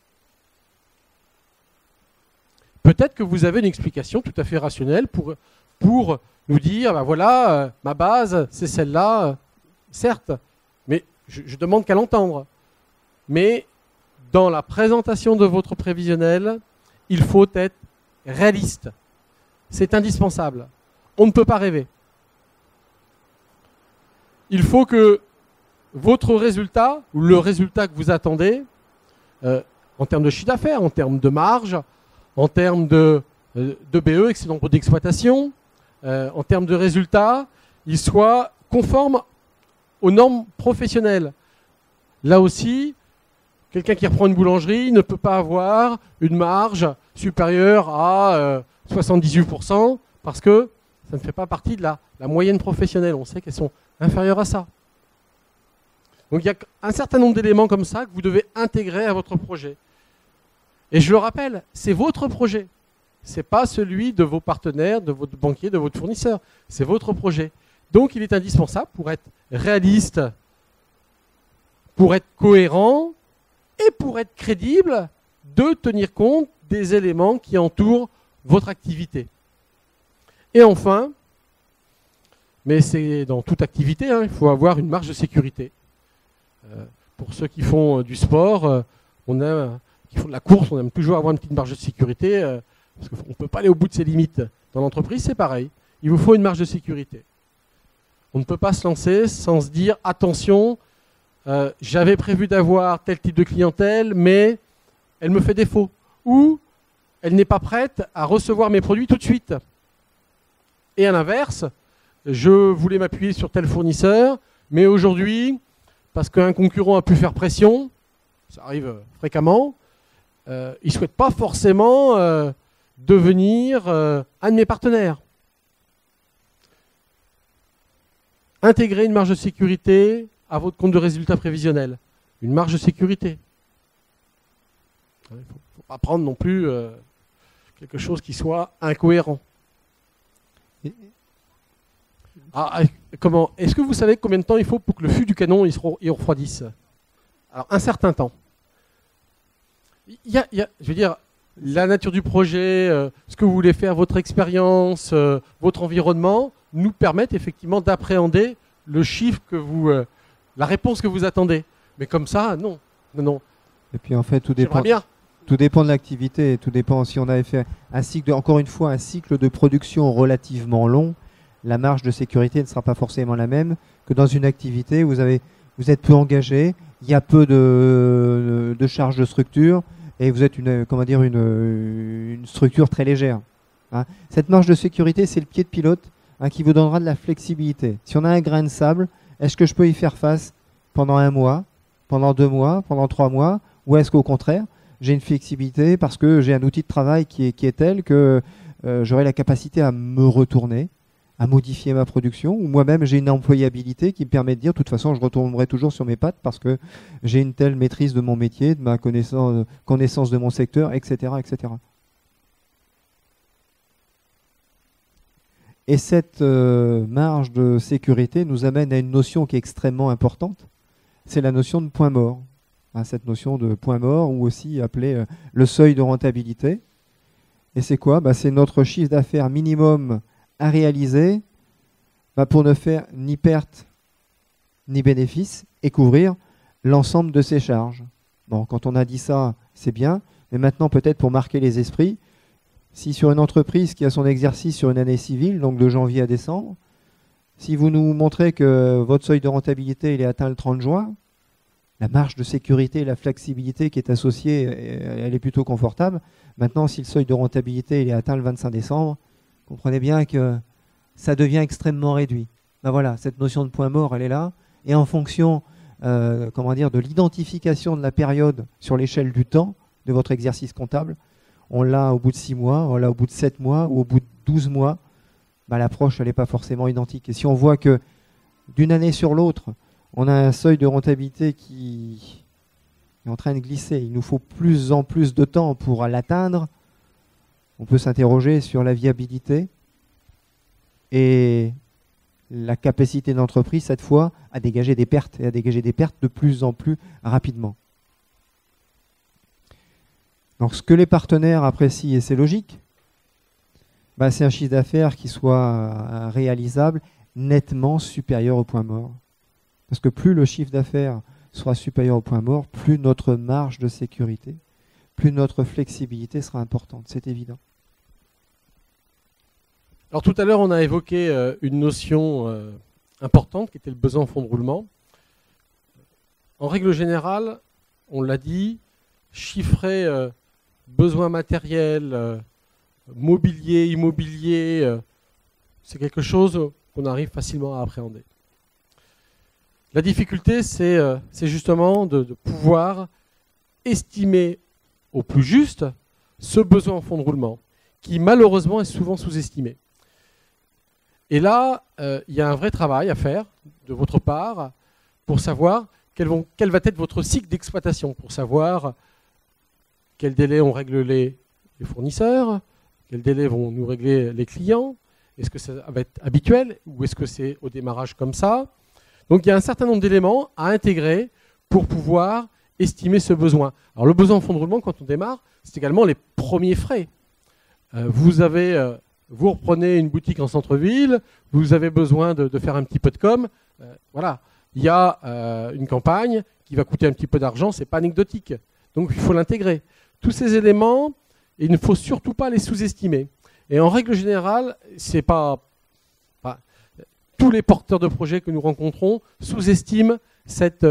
Peut-être que vous avez une explication tout à fait rationnelle pour nous dire, ben voilà, ma base, c'est celle-là, certes, mais je demande qu'à l'entendre. Mais dans la présentation de votre prévisionnel, il faut être réaliste. C'est indispensable. On ne peut pas rêver. Il faut que votre résultat, ou le résultat que vous attendez, en termes de chiffre d'affaires, en termes de marge, en termes de BE, excédent brut d'exploitation, en termes de résultats, il soit conforme aux normes professionnelles. Là aussi, quelqu'un qui reprend une boulangerie ne peut pas avoir une marge supérieure à 78% parce que ça ne fait pas partie de la moyenne professionnelle. On sait qu'elles sont inférieures à ça. Donc il y a un certain nombre d'éléments comme ça que vous devez intégrer à votre projet. Et je le rappelle, c'est votre projet. Ce n'est pas celui de vos partenaires, de votre banquier, de votre fournisseur. C'est votre projet. Donc il est indispensable pour être réaliste, pour être cohérent et pour être crédible, de tenir compte des éléments qui entourent votre activité. Et enfin, mais c'est dans toute activité, il faut avoir une marge de sécurité. Pour ceux qui font du sport, qui font de la course, on aime toujours avoir une petite marge de sécurité, parce qu'on ne peut pas aller au bout de ses limites. Dans l'entreprise, c'est pareil. Il vous faut une marge de sécurité. On ne peut pas se lancer sans se dire, attention, j'avais prévu d'avoir tel type de clientèle, mais elle me fait défaut. Ou elle n'est pas prête à recevoir mes produits tout de suite. Et à l'inverse, je voulais m'appuyer sur tel fournisseur, mais aujourd'hui, parce qu'un concurrent a pu faire pression, ça arrive fréquemment, il ne souhaite pas forcément devenir un de mes partenaires. Intégrer une marge de sécurité à votre compte de résultat prévisionnel. Une marge de sécurité. Il ne faut pas prendre non plus quelque chose qui soit incohérent. Comment? Est-ce que vous savez combien de temps il faut pour que le fût du canon il refroidisse? Alors, un certain temps. Je veux dire, la nature du projet, ce que vous voulez faire, votre expérience, votre environnement, nous permettent effectivement d'appréhender le chiffre que vous, la réponse que vous attendez. Mais comme ça, non. Et puis en fait, tout dépend de l'activité. Tout dépend. Si on avait fait un cycle, encore une fois, un cycle de production relativement long, la marge de sécurité ne sera pas forcément la même que dans une activité où vous êtes peu engagé il y a peu de charge de structure et vous êtes une structure très légère. Hein. Cette marge de sécurité, c'est le pied de pilote qui vous donnera de la flexibilité. Si on a un grain de sable, est-ce que je peux y faire face pendant 1 mois, pendant 2 mois, pendant 3 mois, ou est-ce qu'au contraire, j'ai une flexibilité parce que j'ai un outil de travail qui est tel que j'aurai la capacité à me retourner, à modifier ma production, ou moi-même j'ai une employabilité qui me permet de dire de toute façon je retournerai toujours sur mes pattes parce que j'ai une telle maîtrise de mon métier, de ma connaissance de mon secteur, etc., etc. Et cette marge de sécurité nous amène à une notion qui est extrêmement importante, c'est la notion de point mort. Hein, cette notion de point mort, ou aussi appelée le seuil de rentabilité. Et c'est quoi? C'est notre chiffre d'affaires minimum à réaliser pour ne faire ni perte ni bénéfice et couvrir l'ensemble de ses charges. Bon, quand on a dit ça, c'est bien, mais maintenant peut-être pour marquer les esprits, si sur une entreprise qui a son exercice sur une année civile, donc de janvier à décembre, si vous nous montrez que votre seuil de rentabilité il est atteint le 30 juin, la marge de sécurité et la flexibilité qui est associée, elle est plutôt confortable. Maintenant, si le seuil de rentabilité il est atteint le 25 décembre, comprenez bien que ça devient extrêmement réduit. Voilà, cette notion de point mort, elle est là. Et en fonction de l'identification de la période sur l'échelle du temps de votre exercice comptable, on l'a au bout de 6 mois, on l'a au bout de 7 mois ou au bout de 12 mois, l'approche elle n'est pas forcément identique. Et si on voit que d'une année sur l'autre, on a un seuil de rentabilité qui est en train de glisser, il nous faut plus en plus de temps pour l'atteindre, on peut s'interroger sur la viabilité et la capacité de l'entreprise, cette fois, à dégager des pertes, et à dégager des pertes de plus en plus rapidement. Donc ce que les partenaires apprécient, et c'est logique, c'est un chiffre d'affaires qui soit réalisable nettement supérieur au point mort. Parce que plus le chiffre d'affaires sera supérieur au point mort, plus notre marge de sécurité, plus notre flexibilité sera importante, c'est évident. Alors tout à l'heure, on a évoqué une notion importante qui était le besoin en fonds de roulement. En règle générale, on l'a dit, chiffrer besoin matériel, mobilier, immobilier, c'est quelque chose qu'on arrive facilement à appréhender. La difficulté, c'est justement de pouvoir estimer au plus juste ce besoin en fonds de roulement, qui malheureusement est souvent sous-estimé. Et là, il y a un vrai travail à faire de votre part pour savoir quel va être votre cycle d'exploitation, pour savoir quel délai on règle les fournisseurs, quel délai vont nous régler les clients, est-ce que ça va être habituel ou est-ce que c'est au démarrage comme ça. Donc il y a un certain nombre d'éléments à intégrer pour pouvoir estimer ce besoin. Alors le besoin en fonds de roulement, quand on démarre, c'est également les premiers frais. Vous reprenez une boutique en centre-ville, vous avez besoin de faire un petit peu de com. Voilà, il y a une campagne qui va coûter un petit peu d'argent, c'est pas anecdotique. Donc il faut l'intégrer. Tous ces éléments, il ne faut surtout pas les sous-estimer. Et en règle générale, c'est pas tous les porteurs de projets que nous rencontrons sous-estiment cette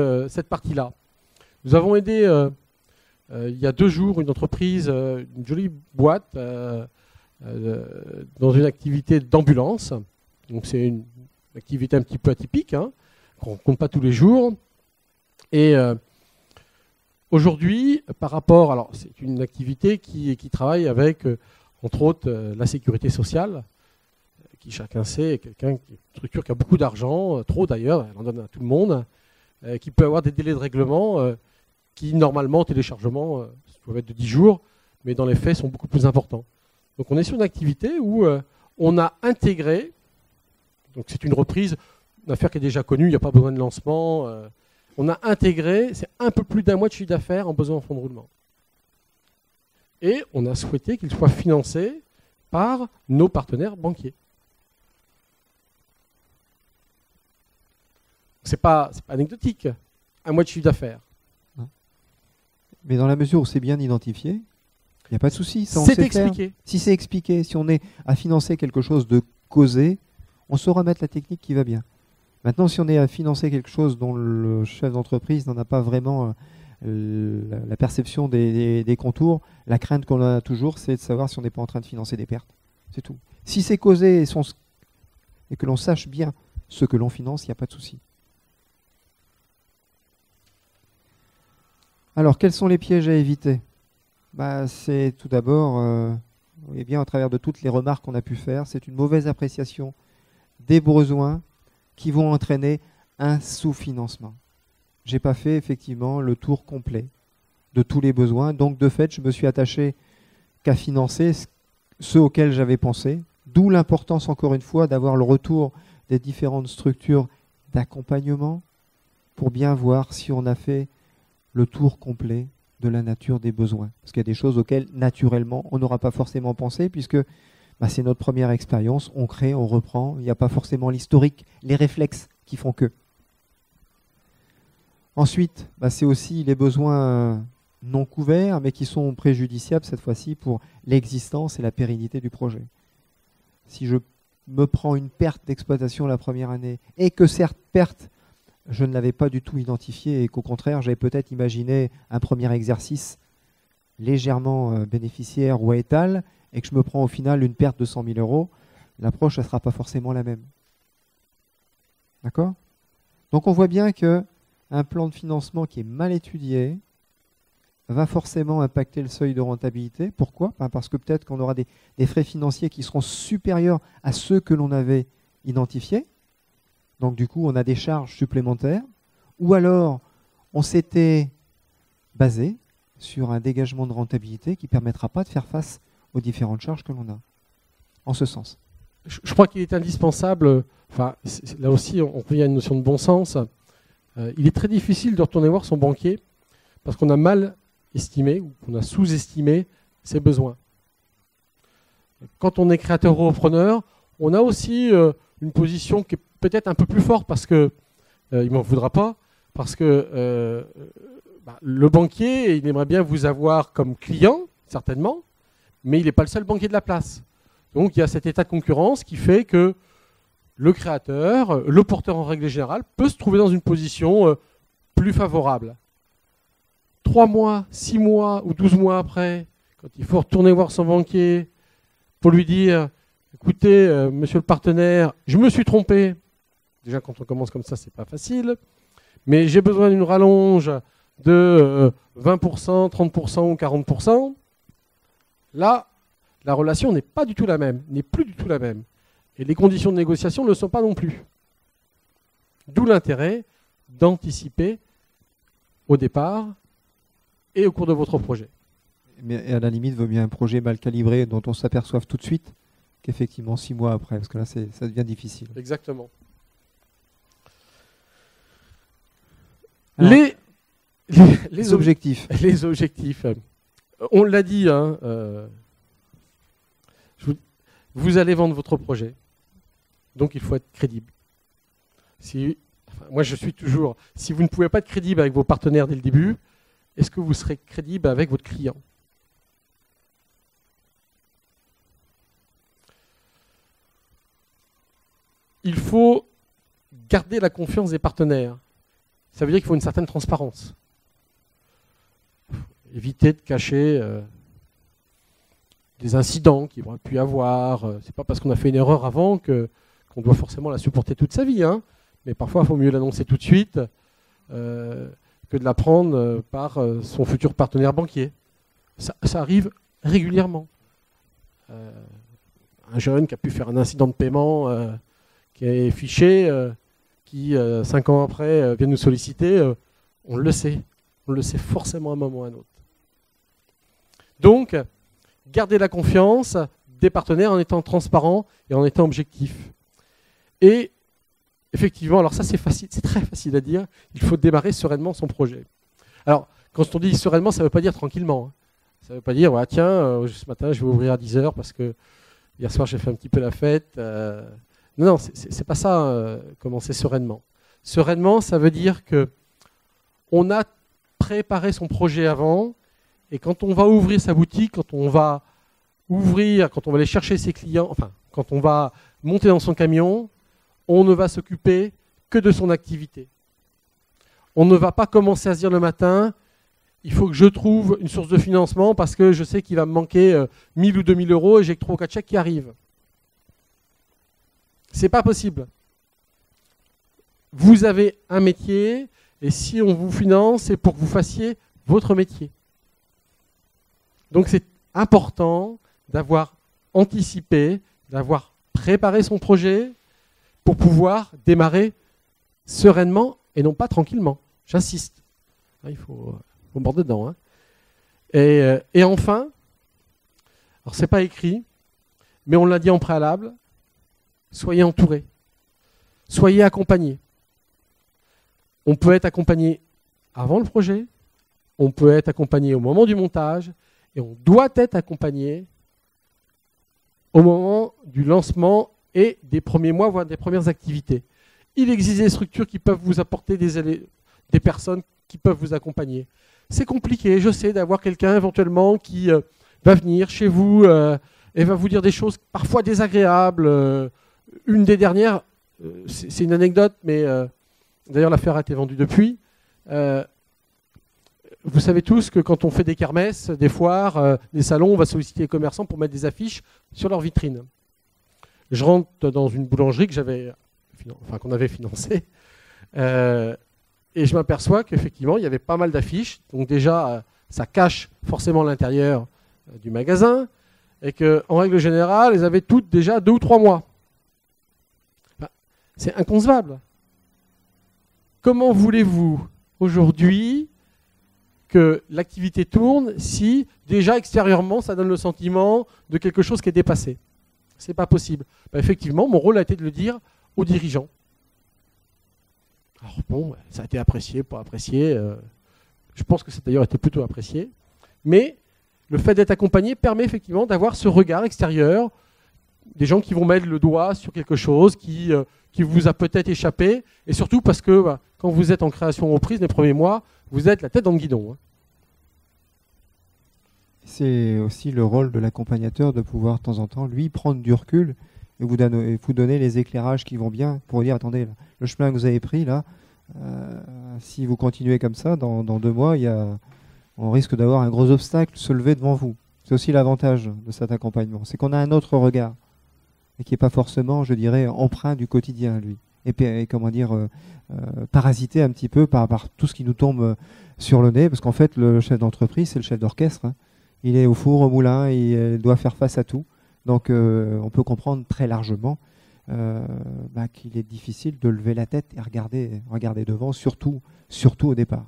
partie-là. Nous avons aidé il y a 2 jours une entreprise, une jolie boîte, dans une activité d'ambulance. Donc c'est une activité un petit peu atypique, qu'on ne rencontre pas tous les jours. Et aujourd'hui, alors c'est une activité qui travaille avec, entre autres, la sécurité sociale, qui chacun sait est une structure qui a beaucoup d'argent, trop d'ailleurs, elle en donne à tout le monde, qui peut avoir des délais de règlement qui normalement, téléchargement, doivent être de 10 jours, mais dans les faits sont beaucoup plus importants. Donc on est sur une activité où on a intégré, donc c'est une reprise, une affaire qui est déjà connue, il n'y a pas besoin de lancement, on a intégré, c'est un peu plus d'1 mois de chiffre d'affaires en besoin en fonds de roulement. Et on a souhaité qu'il soit financé par nos partenaires banquiers. C'est pas anecdotique, 1 mois de chiffre d'affaires. Mais dans la mesure où c'est bien identifié, il n'y a pas de souci. C'est expliqué. Si c'est expliqué, si on est à financer quelque chose de causé, on saura mettre la technique qui va bien. Maintenant, si on est à financer quelque chose dont le chef d'entreprise n'en a pas vraiment la perception des contours, la crainte qu'on a toujours, c'est de savoir si on n'est pas en train de financer des pertes. C'est tout. Si c'est causé et que l'on sache bien ce que l'on finance, il n'y a pas de souci. Alors, quels sont les pièges à éviter? C'est tout d'abord, vous voyez bien, à travers de toutes les remarques qu'on a pu faire, c'est une mauvaise appréciation des besoins qui vont entraîner un sous-financement. Je n'ai pas fait effectivement le tour complet de tous les besoins, donc de fait, je me suis attaché qu'à financer ceux auxquels j'avais pensé, d'où l'importance, encore une fois, d'avoir le retour des différentes structures d'accompagnement pour bien voir si on a fait le tour complet de la nature des besoins. Parce qu'il y a des choses auxquelles, naturellement, on n'aura pas forcément pensé, puisque c'est notre première expérience, on crée, on reprend, il n'y a pas forcément l'historique, les réflexes qui font que. Ensuite, c'est aussi les besoins non couverts, mais qui sont préjudiciables cette fois-ci pour l'existence et la pérennité du projet. Si je me prends une perte d'exploitation la première année, et que cette perte, je ne l'avais pas du tout identifiée, et qu'au contraire, j'avais peut-être imaginé un premier exercice légèrement bénéficiaire ou à étal, et que je me prends au final une perte de 100 000 €, l'approche ne sera pas forcément la même. D'accord? Donc on voit bien qu'un plan de financement qui est mal étudié va forcément impacter le seuil de rentabilité. Pourquoi? Parce que peut-être qu'on aura des frais financiers qui seront supérieurs à ceux que l'on avait identifiés. Donc du coup, on a des charges supplémentaires. Ou alors, on s'était basé sur un dégagement de rentabilité qui ne permettra pas de faire face aux différentes charges que l'on a. En ce sens. Je crois qu'il est indispensable, là aussi on revient à une notion de bon sens, il est très difficile de retourner voir son banquier parce qu'on a mal estimé ou qu'on a sous-estimé ses besoins. Quand on est créateur ou repreneur, on a aussi une position qui est peut-être un peu plus forte parce que, il ne m'en voudra pas, parce que le banquier, il aimerait bien vous avoir comme client, certainement, mais il n'est pas le seul banquier de la place. Donc il y a cet état de concurrence qui fait que le créateur, le porteur en règle générale, peut se trouver dans une position plus favorable. 3 mois, 6 mois ou 12 mois après, quand il faut retourner voir son banquier pour lui dire « Écoutez, monsieur le partenaire, je me suis trompé. » Déjà, quand on commence comme ça, c'est pas facile. Mais j'ai besoin d'une rallonge de 20%, 30% ou 40%. Là, la relation n'est pas du tout la même, n'est plus du tout la même. Et les conditions de négociation ne le sont pas non plus. D'où l'intérêt d'anticiper au départ et au cours de votre projet. Mais à la limite, vaut mieux un projet mal calibré dont on s'aperçoive tout de suite qu'effectivement 6 mois après, parce que là, ça devient difficile. Exactement. Alors, les objectifs. Les objectifs. On l'a dit, vous allez vendre votre projet, donc il faut être crédible. Moi, je suis toujours, si vous ne pouvez pas être crédible avec vos partenaires dès le début, est-ce que vous serez crédible avec votre client? Il faut garder la confiance des partenaires. Ça veut dire qu'il faut une certaine transparence. Éviter de cacher des incidents qu'il aurait pu y avoir. C'est pas parce qu'on a fait une erreur avant qu'on doit forcément la supporter toute sa vie. Mais parfois, il faut mieux l'annoncer tout de suite que de la prendre par son futur partenaire banquier. Ça arrive régulièrement. Un jeune qui a pu faire un incident de paiement qui est fiché, qui 5 ans après vient nous solliciter, on le sait. On le sait forcément à un moment ou à un autre. Donc, gardez la confiance des partenaires en étant transparent et en étant objectif. Et effectivement, alors ça c'est facile, c'est très facile à dire, il faut démarrer sereinement son projet. Alors, quand on dit sereinement, ça ne veut pas dire tranquillement. Ça ne veut pas dire, ouais, tiens, ce matin je vais ouvrir à 10h parce que hier soir j'ai fait un petit peu la fête. Non, c'est pas ça, commencer sereinement. Sereinement, ça veut dire qu'on a préparé son projet avant, et quand on va ouvrir sa boutique, quand on va aller chercher ses clients, enfin, quand on va monter dans son camion, on ne va s'occuper que de son activité. On ne va pas commencer à se dire le matin, il faut que je trouve une source de financement parce que je sais qu'il va me manquer 1000 ou 2000 euros et j'ai que 3 ou 4 chèques qui arrivent. Ce n'est pas possible. Vous avez un métier et si on vous finance, c'est pour que vous fassiez votre métier. Donc c'est important d'avoir anticipé, d'avoir préparé son projet pour pouvoir démarrer sereinement et non pas tranquillement. J'insiste. Il faut mordre dedans. Hein. Et enfin, alors c'est pas écrit, mais on l'a dit en préalable, soyez entourés, soyez accompagnés. On peut être accompagné avant le projet, on peut être accompagné au moment du montage, et on doit être accompagné au moment du lancement et des premiers mois, voire des premières activités. Il existe des structures qui peuvent vous apporter des personnes qui peuvent vous accompagner. C'est compliqué, je sais, d'avoir quelqu'un éventuellement qui va venir chez vous et va vous dire des choses parfois désagréables. Une des dernières, c'est une anecdote, mais d'ailleurs l'affaire a été vendue depuis. Vous savez tous que quand on fait des kermesses, des foires, des salons, on va solliciter les commerçants pour mettre des affiches sur leur vitrine. Je rentre dans une boulangerie qu'on avait financée et je m'aperçois qu'effectivement, il y avait pas mal d'affiches. Donc déjà, ça cache forcément l'intérieur du magasin et qu'en règle générale, elles avaient toutes déjà 2 ou 3 mois. C'est inconcevable. Comment voulez-vous aujourd'hui que l'activité tourne si déjà extérieurement ça donne le sentiment de quelque chose qui est dépassé? C'est pas possible. Effectivement, mon rôle a été de le dire aux dirigeants. Alors bon, ça a été apprécié, pas apprécié. Je pense que ça a d'ailleurs été plutôt apprécié. Mais le fait d'être accompagné permet effectivement d'avoir ce regard extérieur, des gens qui vont mettre le doigt sur quelque chose qui vous a peut-être échappé, et surtout parce que quand vous êtes en création reprise les premiers mois, vous êtes la tête dans le guidon. Hein. C'est aussi le rôle de l'accompagnateur de pouvoir de temps en temps, lui, prendre du recul et vous donner les éclairages qui vont bien pour dire, attendez, là, le chemin que vous avez pris, là, si vous continuez comme ça, dans 2 mois, on risque d'avoir un gros obstacle se lever devant vous. C'est aussi l'avantage de cet accompagnement. C'est qu'on a un autre regard et qui n'est pas forcément, je dirais, empreint du quotidien, lui. Et comment dire, parasité un petit peu par tout ce qui nous tombe sur le nez, parce qu'en fait, le chef d'entreprise, c'est le chef d'orchestre. Hein. Il est au four, au moulin, il doit faire face à tout. Donc, on peut comprendre très largement qu'il est difficile de lever la tête et regarder devant, surtout au départ.